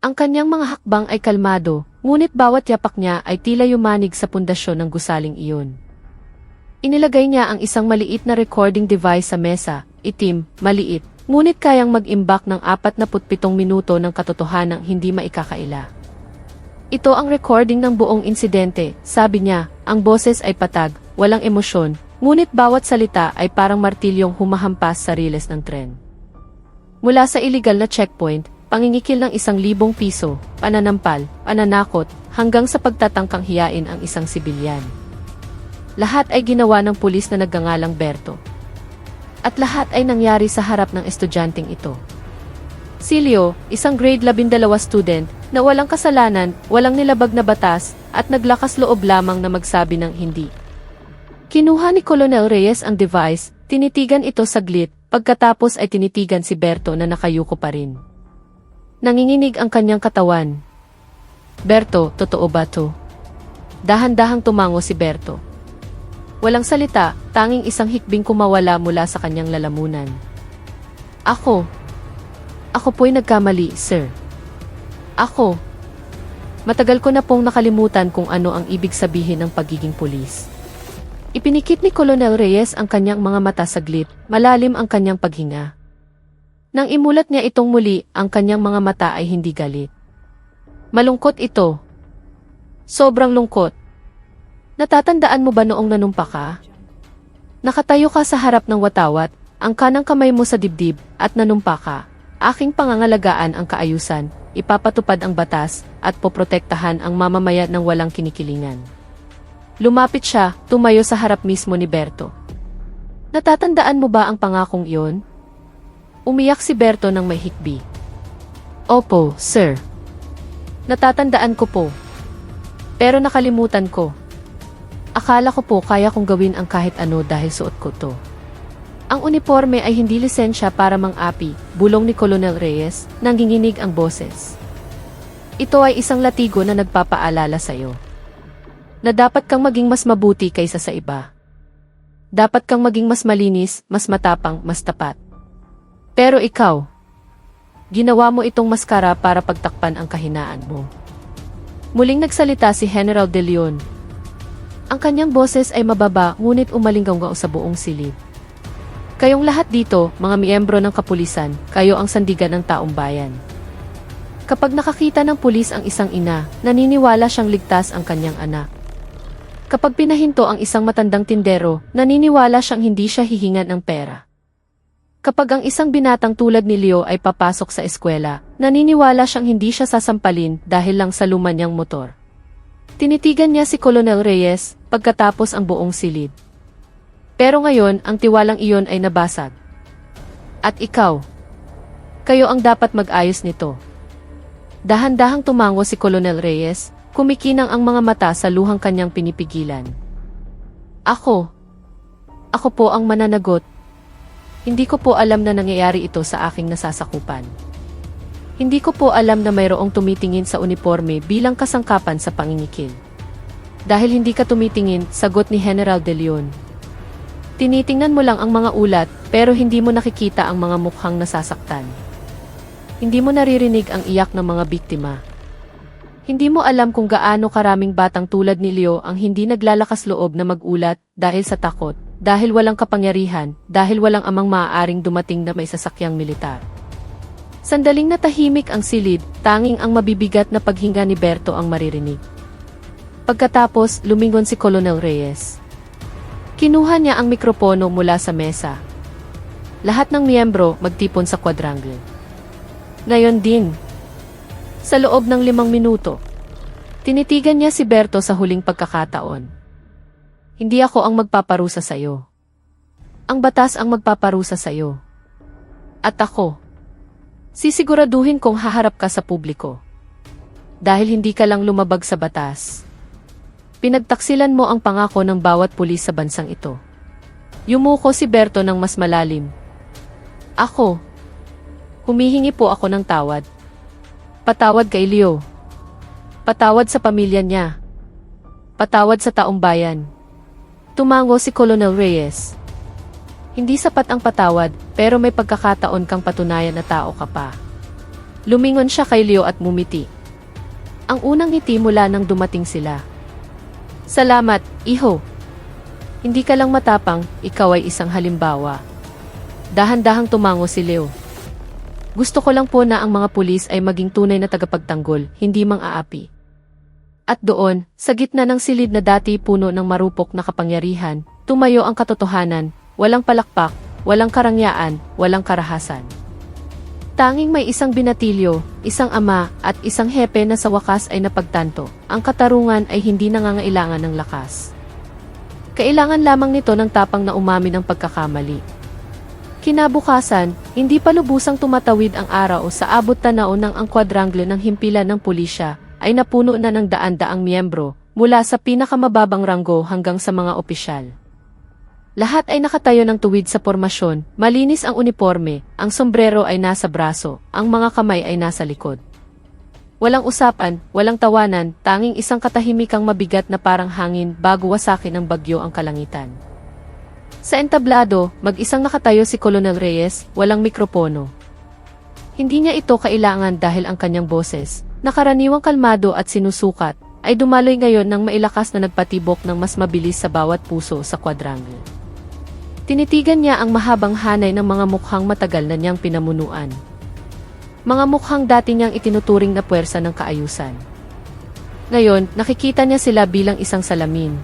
Ang kanyang mga hakbang ay kalmado, ngunit bawat yapak niya ay tila yumanig sa pundasyon ng gusaling iyon. Inilagay niya ang isang maliit na recording device sa mesa, itim, maliit, ngunit kayang mag-imbak ng 47 minuto ng katotohanang hindi maikakaila. Ito ang recording ng buong insidente, sabi niya, ang boses ay patag, walang emosyon, ngunit bawat salita ay parang martilyong humahampas sa riles ng tren. Mula sa illegal na checkpoint, pangingikil ng 1,000 piso, pananampal, pananakot, hanggang sa pagtatangkang hiyain ang isang sibilyan. Lahat ay ginawa ng pulis na nagngangalang Berto. At lahat ay nangyari sa harap ng estudyanteng ito. Si Leo, isang grade 12 student, na walang kasalanan, walang nilabag na batas, at naglakas loob lamang na magsabi ng hindi. Kinuha ni Colonel Reyes ang device, tinitigan ito saglit, Pagkatapos ay tinitigan si Berto na nakayuko pa rin. Nanginginig ang kanyang katawan. Berto, totoo ba to? Dahan-dahang tumango si Berto. Walang salita, tanging isang hikbing kumawala mula sa kanyang lalamunan. Ako po'y nagkamali, sir. Matagal ko na pong nakalimutan kung ano ang ibig sabihin ng pagiging pulis. Ipinikit ni Colonel Reyes ang kanyang mga mata saglit, malalim ang kanyang paghinga. Nang imulat niya itong muli, ang kanyang mga mata ay hindi galit. Malungkot ito. Sobrang lungkot. Natatandaan mo ba noong nanumpa ka? Nakatayo ka sa harap ng watawat, ang kanang kamay mo sa dibdib, at nanumpa ka. Aking pangangalagaan ang kaayusan, ipapatupad ang batas, at poprotektahan ang mamamayan ng walang kinikilingan. Lumapit siya, tumayo sa harap mismo ni Berto. Natatandaan mo ba ang pangakong iyon? Umiyak si Berto ng may hikbi. Opo, sir. Natatandaan ko po. Pero nakalimutan ko. Akala ko po kaya kong gawin ang kahit ano dahil suot ko to. Ang uniforme ay hindi lisensya para mang-api, bulong ni Colonel Reyes, nanginginig ang boses. Ito ay isang latigo na nagpapaalala sa'yo. Na dapat kang maging mas mabuti kaysa sa iba. Dapat kang maging mas malinis, mas matapang, mas tapat. Pero ikaw, ginawa mo itong maskara para pagtakpan ang kahinaan mo. Muling nagsalita si General De Leon. Ang kanyang boses ay mababa ngunit umalinggaw sa buong silid. Kayong lahat dito, mga miyembro ng kapulisan, kayo ang sandigan ng taong bayan. Kapag nakakita ng pulis ang isang ina, naniniwala siyang ligtas ang kanyang anak. Kapag pinahinto ang isang matandang tindero, naniniwala siyang hindi siya hihingan ng pera. Kapag ang isang binatang tulad ni Leo ay papasok sa eskwela, naniniwala siyang hindi siya sasampalin dahil lang sa luma niyang motor. Tinitigan niya si Colonel Reyes, pagkatapos ang buong silid. Pero ngayon, ang tiwalang iyon ay nabasag. At ikaw, kayo ang dapat mag-ayos nito. Dahan-dahang tumango si Colonel Reyes, kumikinang ang mga mata sa luhang kanyang pinipigilan. Ako po ang mananagot. Hindi ko po alam na nangyayari ito sa aking nasasakupan. Hindi ko po alam na mayroong tumitingin sa uniforme bilang kasangkapan sa pangingikil. Dahil hindi ka tumitingin, sagot ni General De Leon. Tinitingnan mo lang ang mga ulat, pero hindi mo nakikita ang mga mukhang nasasaktan. Hindi mo naririnig ang iyak ng mga biktima. Hindi mo alam kung gaano karaming batang tulad ni Leo ang hindi naglalakas loob na magulat dahil sa takot, dahil walang kapangyarihan, dahil walang amang maaaring dumating na may sasakyang militar. Sandaling natahimik ang silid, tanging ang mabibigat na paghinga ni Berto ang maririnig. Pagkatapos, lumingon si Colonel Reyes. Kinuha niya ang mikropono mula sa mesa. Lahat ng miyembro magtipon sa quadrangle. Ngayon din, sa loob ng 5 minuto, tinitigan niya si Berto sa huling pagkakataon. Hindi ako ang magpaparusa sa iyo. Ang batas ang magpaparusa sa iyo. At ako, sisiguraduhin kong haharap ka sa publiko. Dahil hindi ka lang lumabag sa batas. Pinagtaksilan mo ang pangako ng bawat pulis sa bansang ito. Yumuko si Berto ng mas malalim. Humihingi po ako ng tawad. Patawad kay Leo. Patawad sa pamilya niya. Patawad sa taong bayan. Tumango si Colonel Reyes. Hindi sapat ang patawad, pero may pagkakataon kang patunayan na tao ka pa. Lumingon siya kay Leo at mumiti. Ang unang ngiti mula nang dumating sila. Salamat, iho. Hindi ka lang matapang, ikaw ay isang halimbawa. Dahan-dahang tumango si Leo. Gusto ko lang po na ang mga pulis ay maging tunay na tagapagtanggol, hindi mang-aapi. At doon, sa gitna ng silid na dati puno ng marupok na kapangyarihan, tumayo ang katotohanan, walang palakpak, walang karangyaan, walang karahasan. Tanging may isang binatilyo, isang ama, at isang hepe na sa wakas ay napagtanto. Ang katarungan ay hindi nangangailangan ng lakas. Kailangan lamang nito ng tapang na umamin ng pagkakamali. Kinabukasan, hindi pa lubusang tumatawid ang araw sa abot tanaw ng ang quadrangle ng himpilan ng pulisya ay napuno na ng daan-daang miyembro mula sa pinakamababang ranggo hanggang sa mga opisyal. Lahat ay nakatayo ng tuwid sa pormasyon, malinis ang uniforme, ang sombrero ay nasa braso, ang mga kamay ay nasa likod. Walang usapan, walang tawanan, tanging isang katahimikang mabigat na parang hangin bago wasakin ng bagyo ang kalangitan. Sa entablado, mag-isang nakatayo si Colonel Reyes, walang mikropono. Hindi niya ito kailangan dahil ang kanyang boses, na karaniwang kalmado at sinusukat, ay dumaloy ngayon ng mailakas na nagpatibok ng mas mabilis sa bawat puso sa quadrangle. Tinitigan niya ang mahabang hanay ng mga mukhang matagal na niyang pinamunuan. Mga mukhang dati niyang itinuturing na puwersa ng kaayusan. Ngayon, nakikita niya sila bilang isang salamin.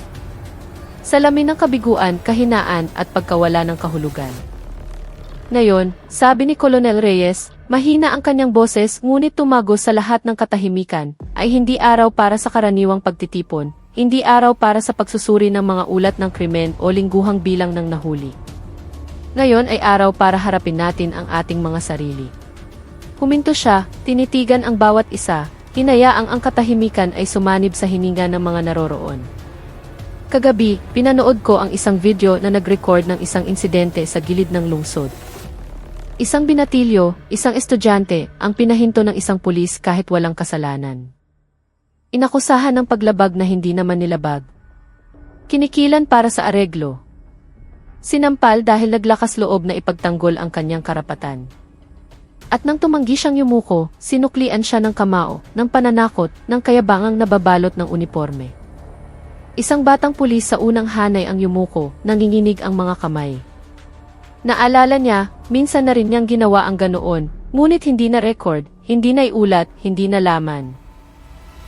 Salamin ng kabiguan, kahinaan at pagkawala ng kahulugan. Ngayon, sabi ni Colonel Reyes, mahina ang kanyang boses ngunit tumago sa lahat ng katahimikan, ay hindi araw para sa karaniwang pagtitipon, hindi araw para sa pagsusuri ng mga ulat ng krimen o lingguhang bilang ng nahuli. Ngayon ay araw para harapin natin ang ating mga sarili. Huminto siya, tinitigan ang bawat isa, hinayaang ang katahimikan ay sumanib sa hininga ng mga naroroon. Kagabi, pinanood ko ang isang video na nag-record ng isang insidente sa gilid ng lungsod. Isang binatilyo, isang estudyante, ang pinahinto ng isang pulis kahit walang kasalanan. Inakusahan ng paglabag na hindi naman nilabag. Kinikilan para sa areglo. Sinampal dahil naglakas loob na ipagtanggol ang kanyang karapatan. At nang tumanggi siyang yumuko, sinuklian siya ng kamao, ng pananakot, ng kayabangang nababalot ng uniforme. Isang batang pulis sa unang hanay ang yumuko, nanginginig ang mga kamay. Naalala niya, minsan na rin niyang ginawa ang ganoon, ngunit hindi na record, hindi na iulat, hindi na laman.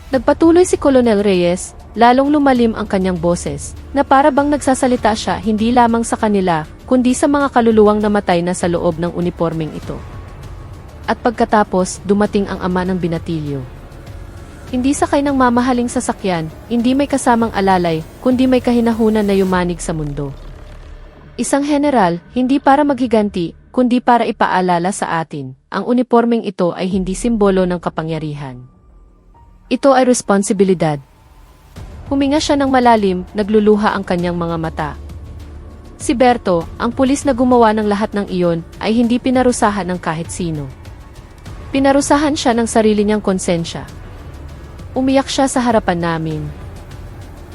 Nagpatuloy si Colonel Reyes, lalong lumalim ang kanyang boses, na para bang nagsasalita siya hindi lamang sa kanila, kundi sa mga kaluluwang namatay na sa loob ng uniformeng ito. At pagkatapos, dumating ang ama ng binatilyo. Hindi sakay ng mamahaling sasakyan, hindi may kasamang alalay, kundi may kahinahunan na yumanig sa mundo. Isang general, hindi para maghiganti, kundi para ipaalala sa atin, ang uniformeng ito ay hindi simbolo ng kapangyarihan. Ito ay responsibilidad. Huminga siya ng malalim, nagluluha ang kanyang mga mata. Si Berto, ang pulis na gumawa ng lahat ng iyon, ay hindi pinarusahan ng kahit sino. Pinarusahan siya ng sarili niyang konsensya. Umiyak siya sa harapan namin.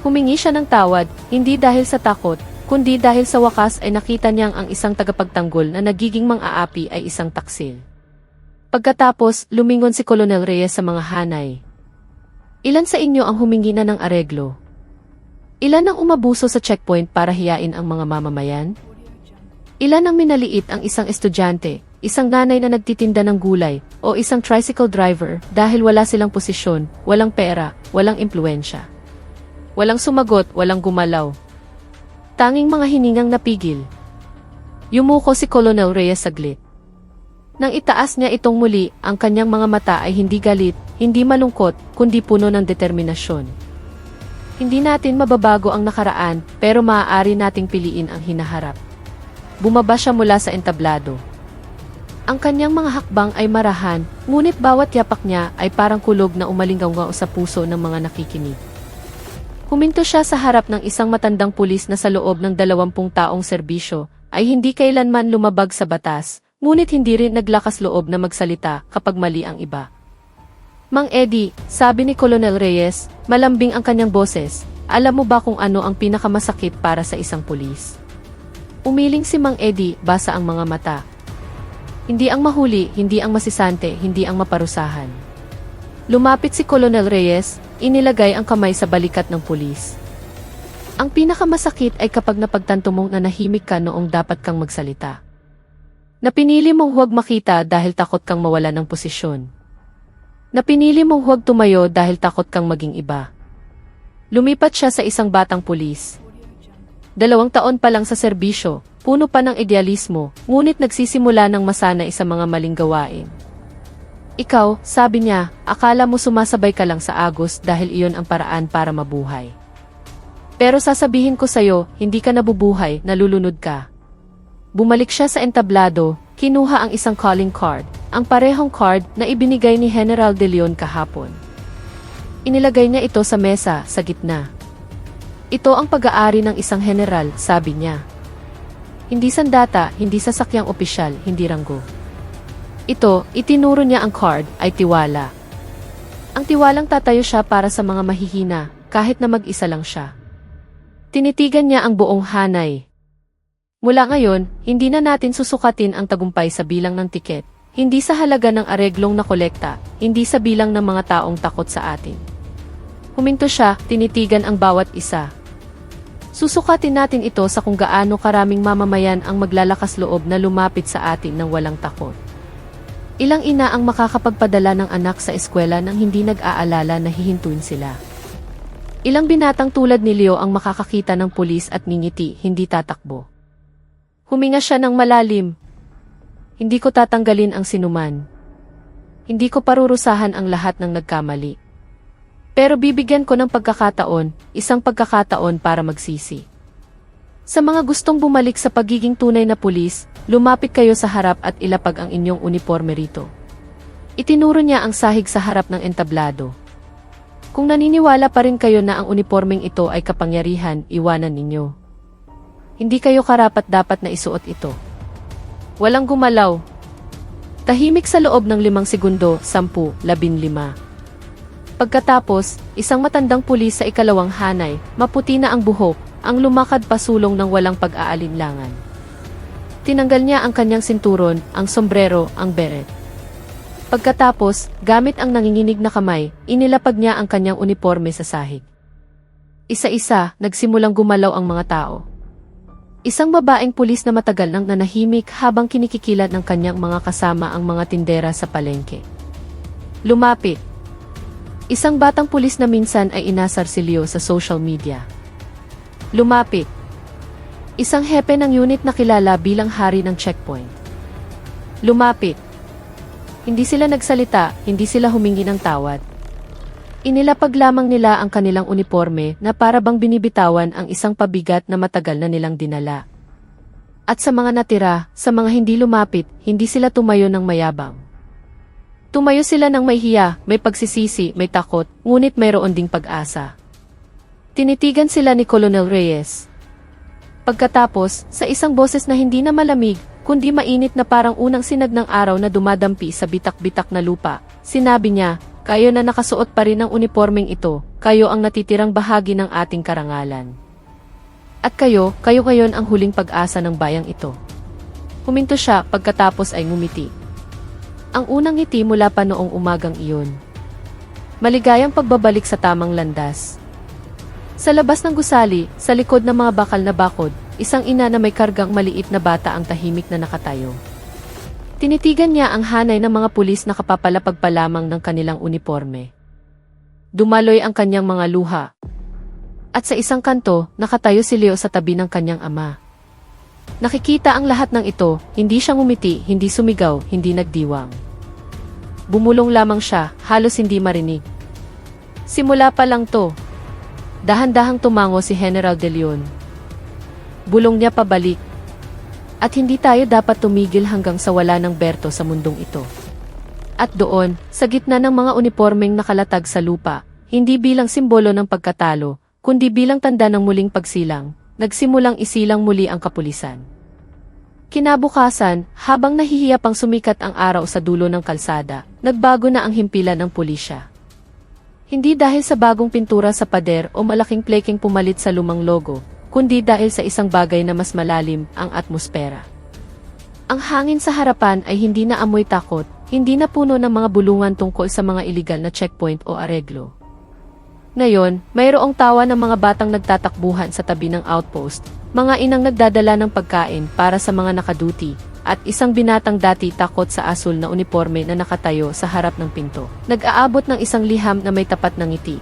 Humingi siya ng tawad, hindi dahil sa takot, kundi dahil sa wakas ay nakita niyang ang isang tagapagtanggol na nagiging mang-aapi ay isang taksil. Pagkatapos, lumingon si Colonel Reyes sa mga hanay. Ilan sa inyo ang humingi na ng areglo? Ilan ang umabuso sa checkpoint para hiyain ang mga mamamayan? Ilan ang minaliit ang isang estudyante, isang nanay na nagtitinda ng gulay, o isang tricycle driver dahil wala silang posisyon, walang pera, walang impluensya. Walang sumagot, walang gumalaw. Tanging mga hiningang napigil. Yumuko si Colonel Reyes saglit. Nang itaas niya itong muli, ang kanyang mga mata ay hindi galit, hindi malungkot, kundi puno ng determinasyon. Hindi natin mababago ang nakaraan, pero maaari nating piliin ang hinaharap. Bumaba siya mula sa entablado. Ang kanyang mga hakbang ay marahan, ngunit bawat yapak niya ay parang kulog na umalinggaw sa puso ng mga nakikinig. Huminto siya sa harap ng isang matandang pulis na sa loob ng 20 taong serbisyo, ay hindi kailanman lumabag sa batas, ngunit hindi rin naglakas loob na magsalita kapag mali ang iba. Mang Eddie, sabi ni Colonel Reyes, malambing ang kanyang boses, alam mo ba kung ano ang pinakamasakit para sa isang pulis? Umiling si Mang Eddie, basa ang mga mata. Hindi ang mahuli, hindi ang masisante, hindi ang maparusahan. Lumapit si Colonel Reyes, inilagay ang kamay sa balikat ng pulis. Ang pinakamasakit ay kapag napagtanto mong nanahimik ka noong dapat kang magsalita. Napinili mong huwag makita dahil takot kang mawala ng posisyon. Napinili mong huwag tumayo dahil takot kang maging iba. Lumipat siya sa isang batang pulis. 2 taon pa lang sa serbisyo, puno pa ng idealismo, ngunit nagsisimula ng masanay sa mga maling gawain. Ikaw, sabi niya, akala mo sumasabay ka lang sa agos dahil iyon ang paraan para mabuhay. Pero sasabihin ko sa'yo, hindi ka nabubuhay, nalulunod ka. Bumalik siya sa entablado, kinuha ang isang calling card, ang parehong card na ibinigay ni General De Leon kahapon. Inilagay niya ito sa mesa, sa gitna. Ito ang pag-aari ng isang general, sabi niya. Hindi sandata, hindi sasakyang opisyal, hindi ranggo. Ito, itinuro niya ang card, ay tiwala. Ang tiwalang tatayo siya para sa mga mahihina, kahit na mag-isa lang siya. Tinitigan niya ang buong hanay. Mula ngayon, hindi na natin susukatin ang tagumpay sa bilang ng tiket, hindi sa halaga ng areglong na kolekta, hindi sa bilang ng mga taong takot sa atin. Huminto siya, tinitigan ang bawat isa. Susukatin natin ito sa kung gaano karaming mamamayan ang maglalakas loob na lumapit sa atin ng walang takot. Ilang ina ang makakapagpadala ng anak sa eskwela nang hindi nag-aalala na hihintuin sila. Ilang binatang tulad ni Leo ang makakakita ng pulis at ngingiti, hindi tatakbo. Huminga siya ng malalim. Hindi ko tatanggalin ang sinuman. Hindi ko parurusahan ang lahat ng nagkamali. Pero bibigyan ko ng pagkakataon, isang pagkakataon para magsisi. Sa mga gustong bumalik sa pagiging tunay na pulis, lumapit kayo sa harap at ilapag ang inyong uniforme rito. Itinuro niya ang sahig sa harap ng entablado. Kung naniniwala pa rin kayo na ang uniformeng ito ay kapangyarihan, iwanan ninyo. Hindi kayo karapat-dapat na isuot ito. Walang gumalaw. Tahimik sa loob ng 5 segundo, 10, 15. Pagkatapos, isang matandang pulis sa ikalawang hanay, maputi na ang buhok, ang lumakad pasulong ng walang pag-aalinlangan. Tinanggal niya ang kanyang sinturon, ang sombrero, ang beret. Pagkatapos, gamit ang nanginginig na kamay, inilapag niya ang kanyang uniforme sa sahig. Isa-isa, nagsimulang gumalaw ang mga tao. Isang babaeng pulis na matagal nang nanahimik habang kinikikilat ng kanyang mga kasama ang mga tindera sa palengke. Lumapit. Isang batang pulis na minsan ay inasar si Leo sa social media. Lumapit. Isang hepe ng unit na kilala bilang hari ng checkpoint. Lumapit. Hindi sila nagsalita, hindi sila humingi ng tawad. Inilapag lamang nila ang kanilang uniforme na para bang binibitawan ang isang pabigat na matagal na nilang dinala. At sa mga natira, sa mga hindi lumapit, hindi sila tumayo ng mayabang. Tumayo sila ng may hiya, may pagsisisi, may takot, ngunit mayroon ding pag-asa. Tinitigan sila ni Colonel Reyes. Pagkatapos, sa isang boses na hindi na malamig, kundi mainit na parang unang sinag ng araw na dumadampi sa bitak-bitak na lupa, sinabi niya, kayo na nakasuot pa rin ng uniformeng ito, kayo ang natitirang bahagi ng ating karangalan. At kayo ngayon ang huling pag-asa ng bayang ito. Huminto siya pagkatapos ay ngumiti. Ang unang ngiti mula pa noong umagang iyon. Maligayang pagbabalik sa tamang landas. Sa labas ng gusali, sa likod ng mga bakal na bakod, isang ina na may kargang maliit na bata ang tahimik na nakatayo. Tinitigan niya ang hanay ng mga pulis na kapapalapag pa lamang ng kanilang uniforme. Dumaloy ang kanyang mga luha. At sa isang kanto, nakatayo si Leo sa tabi ng kanyang ama. Nakikita ang lahat ng ito, hindi siya ngumiti, hindi sumigaw, hindi nagdiwang. Bumulong lamang siya, halos hindi marinig. Simula pa lang to. Dahan-dahang tumango si General De Leon. Bulong niya pabalik. At hindi tayo dapat tumigil hanggang sa wala ng Berto sa mundong ito. At doon, sa gitna ng mga unipormeng nakalatag sa lupa, hindi bilang simbolo ng pagkatalo, kundi bilang tanda ng muling pagsilang, nagsimulang isilang muli ang kapulisan. Kinabukasan, habang nahihiya pang sumikat ang araw sa dulo ng kalsada, nagbago na ang himpilan ng pulisya. Hindi dahil sa bagong pintura sa pader o malaking plekeng pumalit sa lumang logo, kundi dahil sa isang bagay na mas malalim, ang atmosfera. Ang hangin sa harapan ay hindi na amoy takot, hindi na puno ng mga bulungan tungkol sa mga iligal na checkpoint o areglo. Ngayon, mayroong tawa ng mga batang nagtatakbuhan sa tabi ng outpost, mga inang nagdadala ng pagkain para sa mga nakaduty, at isang binatang dati takot sa asul na uniforme na nakatayo sa harap ng pinto, nag-aabot ng isang liham na may tapat ng ngiti.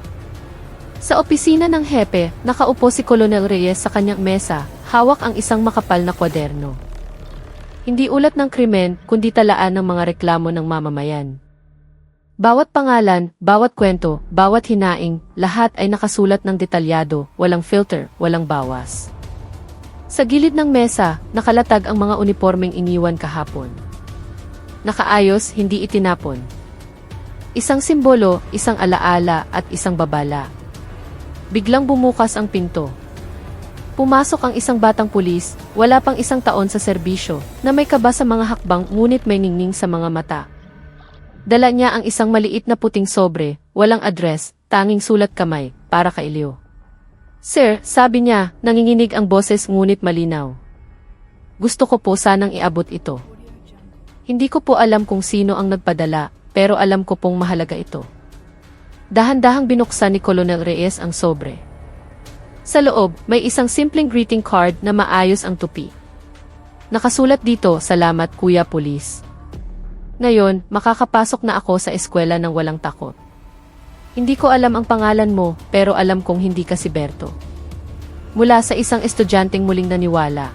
Sa opisina ng hepe, nakaupo si Colonel Reyes sa kanyang mesa, hawak ang isang makapal na kwaderno. Hindi ulat ng krimen, kundi talaan ng mga reklamo ng mamamayan. Bawat pangalan, bawat kwento, bawat hinaing, lahat ay nakasulat ng detalyado, walang filter, walang bawas. Sa gilid ng mesa, nakalatag ang mga unipormeng iniwan kahapon. Nakaayos, hindi itinapon. Isang simbolo, isang alaala at isang babala. Biglang bumukas ang pinto. Pumasok ang isang batang pulis, wala pang 1 taon sa serbisyo, na may kaba sa mga hakbang ngunit may ningning sa mga mata. Dala niya ang isang maliit na puting sobre, walang address, tanging sulat kamay, para kay Leo. Sir, sabi niya, nanginginig ang boses ngunit malinaw. Gusto ko po sanang iabot ito. Hindi ko po alam kung sino ang nagpadala, pero alam ko pong mahalaga ito. Dahan-dahang binuksan ni Colonel Reyes ang sobre. Sa loob, may isang simpleng greeting card na maayos ang tupi. Nakasulat dito, "Salamat Kuya Pulis. Ngayon, makakapasok na ako sa eskwela ng walang takot. Hindi ko alam ang pangalan mo, pero alam kong hindi ka si Berto." Mula sa isang estudyanteng muling naniwala.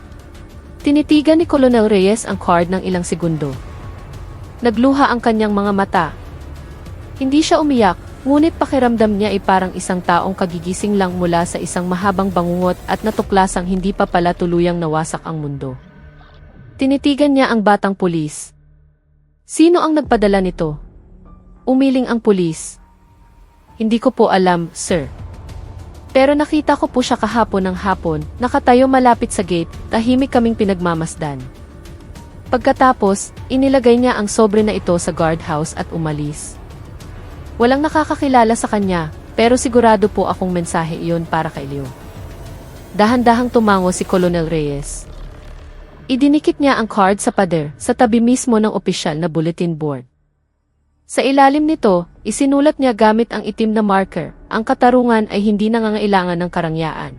Tinitigan ni Colonel Reyes ang card ng ilang segundo. Nagluha ang kanyang mga mata. Hindi siya umiyak, ngunit pakiramdam niya ay parang isang taong kagigising lang mula sa isang mahabang bangungot at natuklasang hindi pa pala tuluyang nawasak ang mundo. Tinitigan niya ang batang pulis. Sino ang nagpadala nito? Umiling ang pulis. Hindi ko po alam, sir. Pero nakita ko po siya kahapon ng hapon, nakatayo malapit sa gate, tahimik kaming pinagmamasdan. Pagkatapos, inilagay niya ang sobre na ito sa guardhouse at umalis. Walang nakakakilala sa kanya, pero sigurado po akong mensahe iyon para kay Leo. Dahan-dahang tumango si Colonel Reyes. Idinikit niya ang card sa pader, sa tabi mismo ng opisyal na bulletin board. Sa ilalim nito, isinulat niya gamit ang itim na marker, ang katarungan ay hindi nangangailangan ng karangyaan.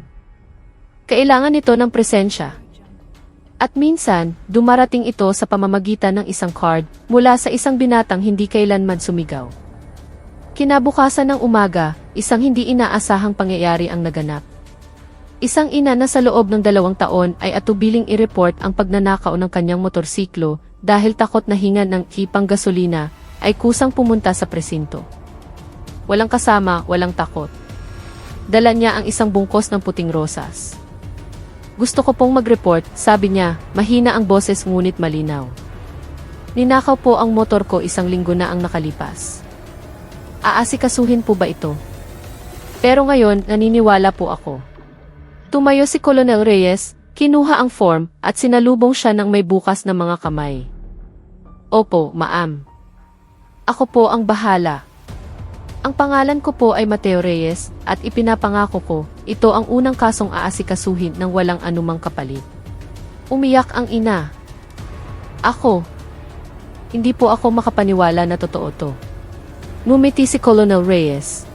Kailangan nito ng presensya. At minsan, dumarating ito sa pamamagitan ng isang card, mula sa isang binatang hindi kailanman sumigaw. Kinabukasan ng umaga, isang hindi inaasahang pangyayari ang naganap. Isang ina na sa loob ng 2 taon ay atubiling i-report ang pagnanakaw ng kanyang motorsiklo dahil takot na hingan ng hipang gasolina, ay kusang pumunta sa presinto. Walang kasama, walang takot. Dala niya ang isang bungkos ng puting rosas. Gusto ko pong mag-report, sabi niya, mahina ang boses ngunit malinaw. Ninakaw po ang motor ko 1 linggo na ang nakalipas. Aasikasuhin po ba ito? Pero ngayon, naniniwala po ako. Tumayo si Colonel Reyes, kinuha ang form, at sinalubong siya ng may bukas na mga kamay. Opo, ma'am. Ako po ang bahala. Ang pangalan ko po ay Mateo Reyes, at ipinapangako ko, ito ang unang kasong aasikasuhin ng walang anumang kapalit. Umiyak ang ina. Ako. Hindi po ako makapaniwala na totoo to. Ngumiti si Colonel Reyes.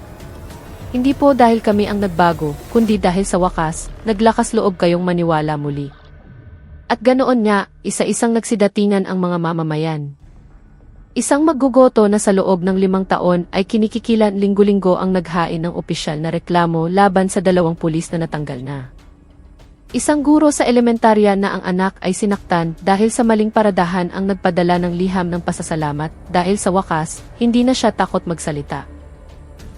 Hindi po dahil kami ang nagbago, kundi dahil sa wakas, naglakas loob kayong maniwala muli. At ganoon nga, isa-isang nagsidatingan ang mga mamamayan. Isang maggugoto na sa loob ng 5 taon ay kinikikilan linggo-linggo ang naghain ng opisyal na reklamo laban sa 2 pulis na natanggal na. Isang guro sa elementarya na ang anak ay sinaktan dahil sa maling paradahan ang nagpadala ng liham ng pasasalamat dahil sa wakas, hindi na siya takot magsalita.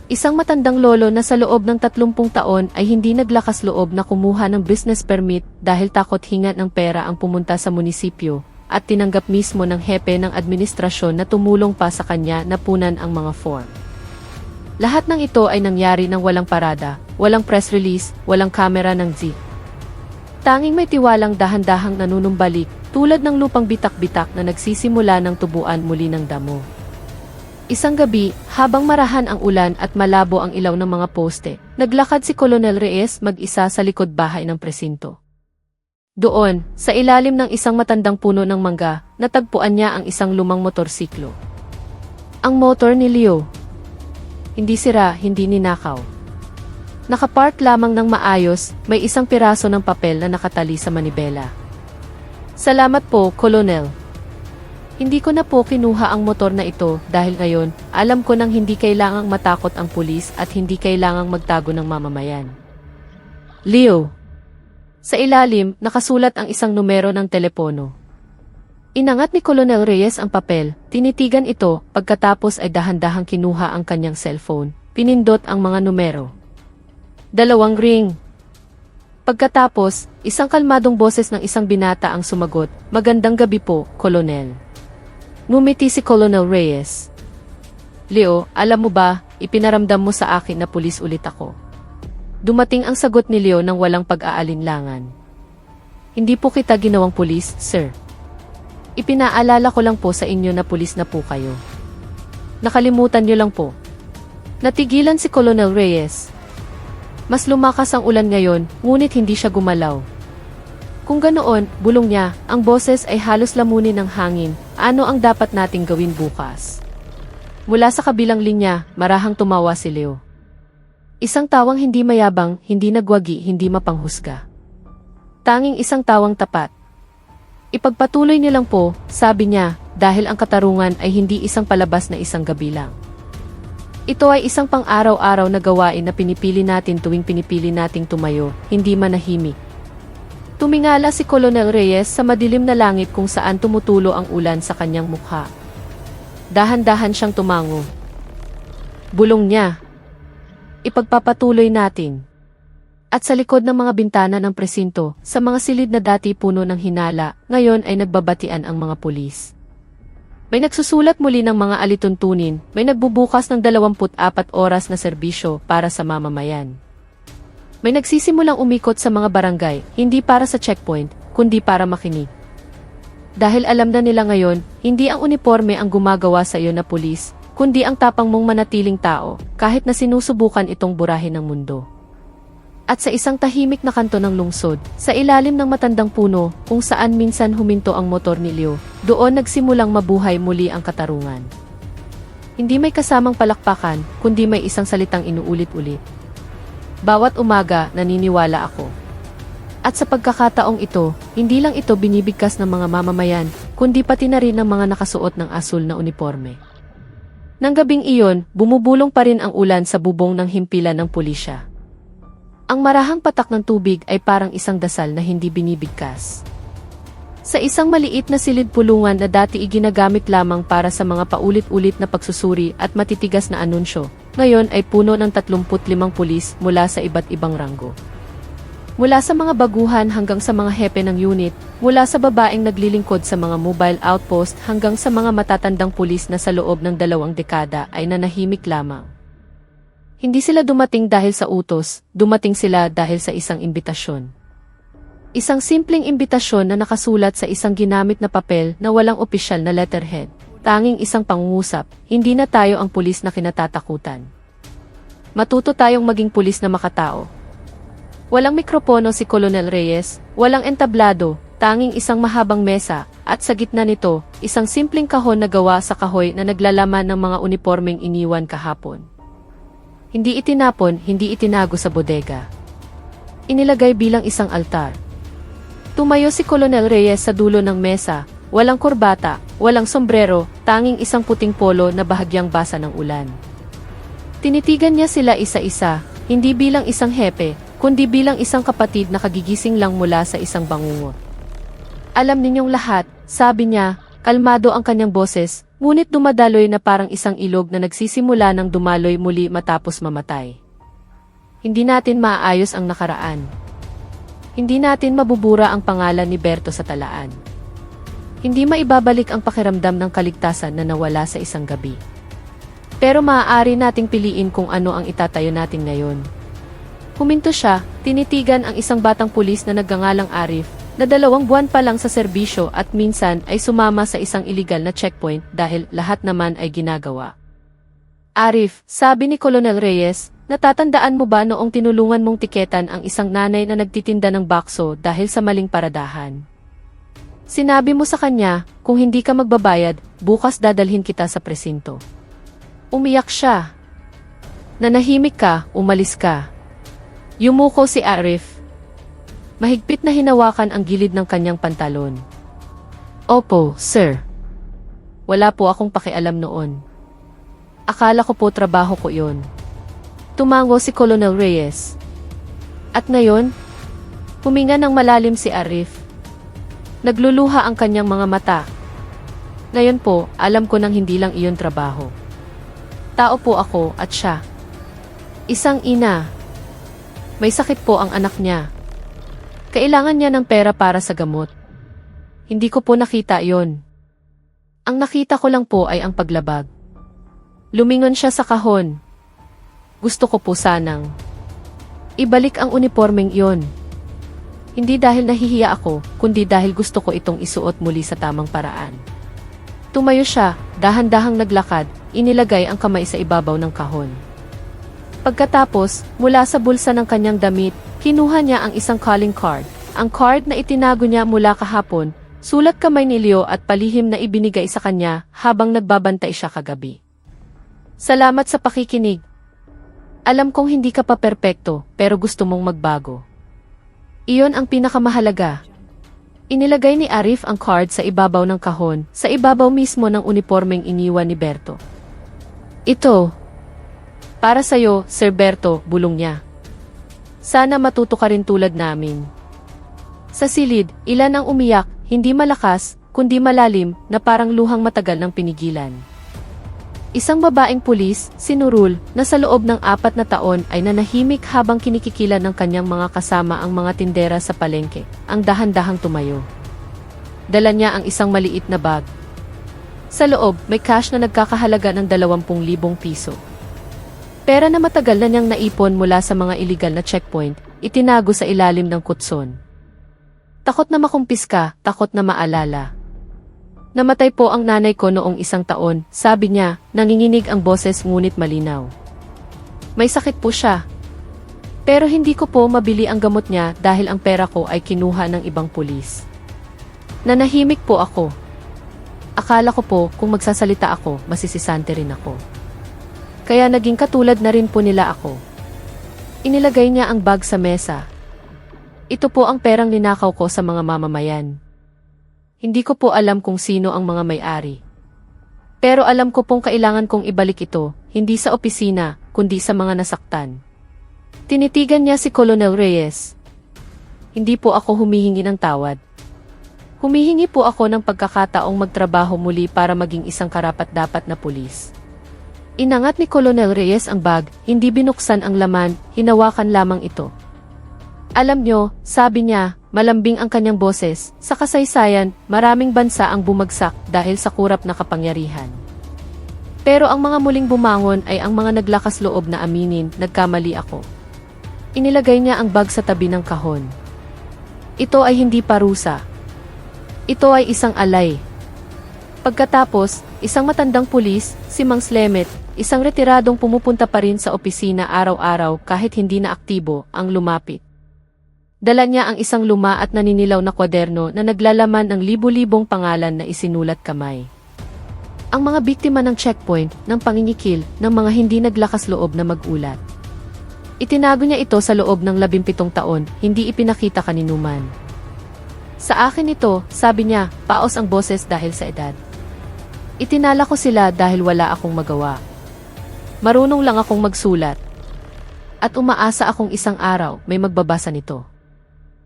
Isang matandang lolo na sa loob ng 30 taon ay hindi naglakas loob na kumuha ng business permit dahil takot hingat ng pera ang pumunta sa munisipyo at tinanggap mismo ng hepe ng administrasyon na tumulong pa sa kanya na punan ang mga form. Lahat ng ito ay nangyari ng walang parada, walang press release, walang kamera ng jeep. Tanging may tiwalang dahan-dahang nanunumbalik tulad ng lupang bitak-bitak na nagsisimula ng tubuan muli ng damo. Isang gabi, habang marahan ang ulan at malabo ang ilaw ng mga poste, naglakad si Colonel Reyes mag-isa sa likod bahay ng presinto. Doon, sa ilalim ng isang matandang puno ng mangga, natagpuan niya ang isang lumang motorsiklo. Ang motor ni Leo. Hindi sira, hindi ninakaw. Nakapark lamang ng maayos, may isang piraso ng papel na nakatali sa manibela. Salamat po, Colonel. Hindi ko na po kinuha ang motor na ito dahil ngayon, alam ko nang hindi kailangang matakot ang pulis at hindi kailangang magtago ng mamamayan. Leo. Sa ilalim, nakasulat ang isang numero ng telepono. Inangat ni Colonel Reyes ang papel, tinitigan ito, pagkatapos ay dahan-dahang kinuha ang kanyang cellphone, pinindot ang mga numero. 2 ring. Pagkatapos, isang kalmadong boses ng isang binata ang sumagot, "Magandang gabi po, Colonel." Ngumiti si Colonel Reyes. "Leo, alam mo ba, ipinaramdam mo sa akin na pulis ulit ako. Dumating ang sagot ni Leo nang walang pag-aalinlangan. Hindi po kita ginawang pulis, sir. Ipinaalala ko lang po sa inyo na pulis na po kayo. Nakalimutan niyo lang po. Natigilan si Colonel Reyes. Mas lumakas ang ulan ngayon, ngunit hindi siya gumalaw. Kung ganoon, bulong niya, ang boses ay halos lamunin ng hangin. Ano ang dapat nating gawin bukas? Mula sa kabilang linya, marahang tumawa si Leo. Isang tawang hindi mayabang, hindi nagwagi, hindi mapanghusga. Tanging isang tawang tapat. Ipagpatuloy niyo lang po, sabi niya, dahil ang katarungan ay hindi isang palabas na isang gabi lang. Ito ay isang pang-araw-araw na gawain na pinipili natin tuwing pinipili nating tumayo, hindi manahimik. Tumingala si Colonel Reyes sa madilim na langit kung saan tumutulo ang ulan sa kanyang mukha. Dahan-dahan siyang tumango. Bulong niya. Ipagpapatuloy natin. At sa likod ng mga bintana ng presinto, sa mga silid na dati puno ng hinala, ngayon ay nagbabatian ang mga pulis. May nagsusulat muli ng mga alituntunin, may nagbubukas ng 24 oras na serbisyo para sa mamamayan. May nagsisimulang umikot sa mga barangay, hindi para sa checkpoint, kundi para makinig. Dahil alam na nila ngayon, hindi ang uniforme ang gumagawa sa iyo na pulis, kundi ang tapang mong manatiling tao, kahit na sinusubukan itong burahin ng mundo. At sa isang tahimik na kanto ng lungsod, sa ilalim ng matandang puno, kung saan minsan huminto ang motor ni Leo, doon nagsimulang mabuhay muli ang katarungan. Hindi may kasamang palakpakan, kundi may isang salitang inuulit-ulit. Bawat umaga, naniniwala ako. At sa pagkakataong ito, hindi lang ito binibigkas ng mga mamamayan, kundi pati na rin ng mga nakasuot ng asul na uniforme. Nang gabing iyon, bumubulong pa rin ang ulan sa bubong ng himpilan ng pulisya. Ang marahang patak ng tubig ay parang isang dasal na hindi binibigkas. Sa isang maliit na silid pulungan na dati iginagamit lamang para sa mga paulit-ulit na pagsusuri at matitigas na anunsyo, ngayon ay puno ng 35 pulis mula sa iba't ibang ranggo. Mula sa mga baguhan hanggang sa mga hepe ng unit, mula sa babaeng naglilingkod sa mga mobile outpost hanggang sa mga matatandang pulis na sa loob ng 2 dekada ay nanahimik lamang. Hindi sila dumating dahil sa utos, dumating sila dahil sa isang imbitasyon. Isang simpleng imbitasyon na nakasulat sa isang ginamit na papel na walang opisyal na letterhead. Tanging isang pangungusap, hindi na tayo ang pulis na kinatatakutan. Matuto tayong maging pulis na makatao. Walang mikropono si Colonel Reyes, walang entablado, tanging isang mahabang mesa, at sa gitna nito, isang simpleng kahon na gawa sa kahoy na naglalaman ng mga unipormeng iniwan kahapon. Hindi itinapon, hindi itinago sa bodega. Inilagay bilang isang altar. Tumayo si Colonel Reyes sa dulo ng mesa, walang kurbata, walang sombrero, tanging isang puting polo na bahagyang basa ng ulan. Tinitigan niya sila isa-isa, hindi bilang isang hepe, kundi bilang isang kapatid na kagigising lang mula sa isang bangungot. Alam ninyong lahat, sabi niya, kalmado ang kanyang boses, ngunit dumadaloy na parang isang ilog na nagsisimula ng dumaloy muli matapos mamatay. Hindi natin maaayos ang nakaraan. Hindi natin mabubura ang pangalan ni Berto sa talaan. Hindi maibabalik ang pakiramdam ng kaligtasan na nawala sa isang gabi. Pero maaari nating piliin kung ano ang itatayo natin ngayon. Huminto siya, tinitigan ang isang batang pulis na nagngangalang Arif, na 2 buwan pa lang sa serbisyo at minsan ay sumama sa isang iligal na checkpoint dahil lahat naman ay ginagawa. Arif, sabi ni Colonel Reyes, natatandaan mo ba noong tinulungan mong tiketan ang isang nanay na nagtitinda ng bakso dahil sa maling paradahan? Sinabi mo sa kanya, kung hindi ka magbabayad, bukas dadalhin kita sa presinto. Umiyak siya. Nanahimik ka, umalis ka. Yumuko si Arif. Mahigpit na hinawakan ang gilid ng kanyang pantalon. Opo, sir. Wala po akong pakialam noon. Akala ko po trabaho ko yon. Tumango si Colonel Reyes. At ngayon, huminga ng malalim si Arif. Nagluluha ang kanyang mga mata. Ngayon po, alam ko nang hindi lang iyon trabaho. Tao po ako at siya. Isang ina. May sakit po ang anak niya. Kailangan niya ng pera para sa gamot. Hindi ko po nakita yon. Ang nakita ko lang po ay ang paglabag. Lumingon siya sa kahon. Gusto ko po sanang. Ibalik ang unipormeng iyon. Hindi dahil nahihiya ako, kundi dahil gusto ko itong isuot muli sa tamang paraan. Tumayo siya, dahan-dahang naglakad, inilagay ang kamay sa ibabaw ng kahon. Pagkatapos, mula sa bulsa ng kanyang damit, kinuha niya ang isang calling card. Ang card na itinago niya mula kahapon, sulat kamay ni Leo at palihim na ibinigay sa kanya habang nagbabantay siya kagabi. Salamat sa pakikinig. Alam kong hindi ka pa perpekto, pero gusto mong magbago. Iyon ang pinakamahalaga. Inilagay ni Arif ang card sa ibabaw ng kahon, sa ibabaw mismo ng unipormeng iniwan ni Berto. Ito. Para sa'yo, Sir Berto, bulong niya. Sana matuto ka rin tulad namin. Sa silid, ilan ang umiyak, hindi malakas, kundi malalim, na parang luhang matagal ng pinigilan. Isang babaeng pulis, si Nurul, na sa loob ng 4 na taon ay nanahimik habang kinikikilan ng kanyang mga kasama ang mga tindera sa palengke, ang dahan-dahang tumayo. Dala niya ang isang maliit na bag. Sa loob, may cash na nagkakahalaga ng 20,000 piso. Pera na matagal na niyang naipon mula sa mga iligal na checkpoint, itinago sa ilalim ng kutson. Takot na makumpiska, takot na maalala. Namatay po ang nanay ko noong 1 taon, sabi niya, nanginginig ang boses ngunit malinaw. May sakit po siya. Pero hindi ko po mabili ang gamot niya dahil ang pera ko ay kinuha ng ibang pulis. Nanahimik po ako. Akala ko po kung magsasalita ako, masisisante rin ako. Kaya naging katulad na rin po nila ako. Inilagay niya ang bag sa mesa. Ito po ang perang ninakaw ko sa mga mamamayan. Hindi ko po alam kung sino ang mga may-ari. Pero alam ko pong kailangan kong ibalik ito, hindi sa opisina, kundi sa mga nasaktan. Tinitigan niya si Colonel Reyes. Hindi po ako humihingi ng tawad. Humihingi po ako ng pagkakataong magtrabaho muli para maging isang karapat-dapat na pulis. Inangat ni Colonel Reyes ang bag, hindi binuksan ang laman, hinawakan lamang ito. Alam nyo, sabi niya, malambing ang kanyang boses, sa kasaysayan, maraming bansa ang bumagsak dahil sa kurap na kapangyarihan. Pero ang mga muling bumangon ay ang mga naglakas loob na aminin, nagkamali ako. Inilagay niya ang bag sa tabi ng kahon. Ito ay hindi parusa. Ito ay isang alay. Pagkatapos, isang matandang pulis, si Mang Slemet, isang retiradong pumupunta pa rin sa opisina araw-araw kahit hindi na aktibo, ang lumapit. Dala niya ang isang luma at naninilaw na kwaderno na naglalaman ng libu-libong pangalan na isinulat kamay. Ang mga biktima ng checkpoint, ng pangingikil, ng mga hindi naglakas loob na mag-ulat. Itinago niya ito sa loob ng 17 taon, hindi ipinakita kaninuman. Sa akin ito, sabi niya, paos ang boses dahil sa edad. Itinala ko sila dahil wala akong magawa. Marunong lang akong magsulat. At umaasa akong isang araw may magbabasa nito.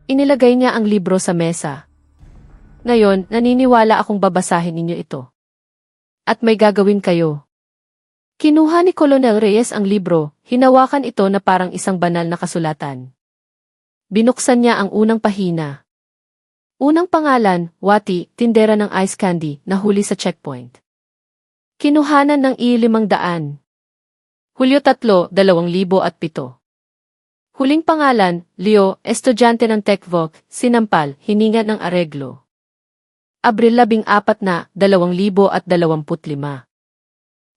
Inilagay niya ang libro sa mesa. Ngayon, naniniwala akong babasahin ninyo ito. At may gagawin kayo. Kinuha ni Colonel Reyes ang libro, hinawakan ito na parang isang banal na kasulatan. Binuksan niya ang unang pahina. Unang pangalan, Wati, tindera ng ice candy, nahuli sa checkpoint. Kinuhanan ng I-500. Hulyo 3, 2007. Huling pangalan, Leo, estudyante ng TechVoc, sinampal, hininga ng areglo. Abril 14 na, 2025.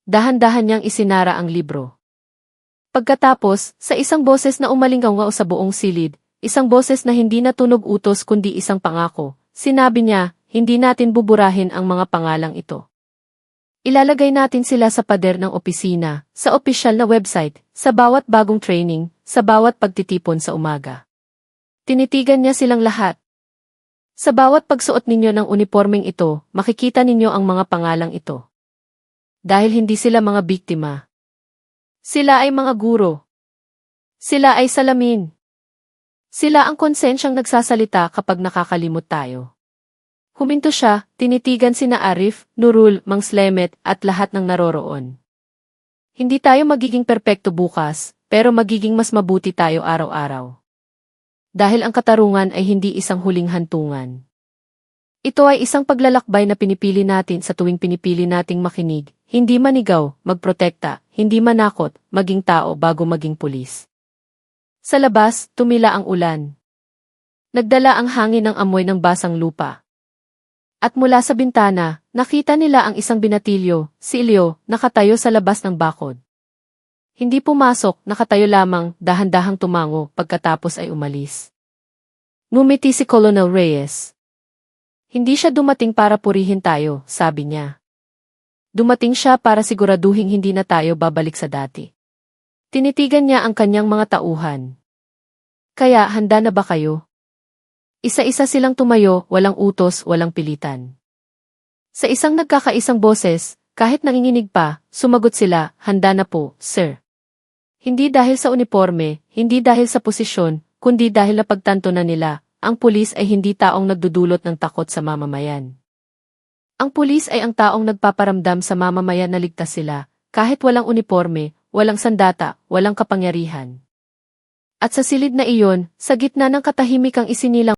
Dahan-dahan niyang isinara ang libro. Pagkatapos, sa isang boses na umalingaw sa buong silid, isang boses na hindi natunog utos kundi isang pangako, sinabi niya, hindi natin buburahin ang mga pangalang ito. Ilalagay natin sila sa pader ng opisina, sa opisyal na website, sa bawat bagong training, sa bawat pagtitipon sa umaga. Tinitigan niya silang lahat. Sa bawat pagsuot ninyo ng unipormeng ito, makikita ninyo ang mga pangalang ito. Dahil hindi sila mga biktima. Sila ay mga guro. Sila ay salamin. Sila ang konsensyang nagsasalita kapag nakakalimot tayo. Huminto siya, tinitigan sina Arif, Nurul, Mang Slemet at lahat ng naroroon. Hindi tayo magiging perpekto bukas, pero magiging mas mabuti tayo araw-araw. Dahil ang katarungan ay hindi isang huling hantungan. Ito ay isang paglalakbay na pinipili natin sa tuwing pinipili nating makinig, hindi manigaw, magprotekta, hindi manakot, maging tao bago maging pulis. Sa labas, tumila ang ulan. Nagdala ang hangin ng amoy ng basang lupa. At mula sa bintana, nakita nila ang isang binatilyo, si Elio, nakatayo sa labas ng bakod. Hindi pumasok, nakatayo lamang, dahan-dahang tumango, pagkatapos ay umalis. Ngumiti si Colonel Reyes. Hindi siya dumating para purihin tayo, sabi niya. Dumating siya para siguraduhin hindi na tayo babalik sa dati. Tinitigan niya ang kanyang mga tauhan. Kaya, handa na ba kayo? Isa-isa silang tumayo, walang utos, walang pilitan. Sa isang nagkakaisang boses, kahit nanginginig pa, sumagot sila, handa na po, sir. Hindi dahil sa uniforme, hindi dahil sa posisyon, kundi dahil napagtanto na nila, ang pulis ay hindi taong nagdudulot ng takot sa mamamayan. Ang pulis ay ang taong nagpaparamdam sa mamamayan na ligtas sila, kahit walang uniforme, walang sandata, walang kapangyarihan. At sa silid na iyon, sa gitna ng katahimikang isinilang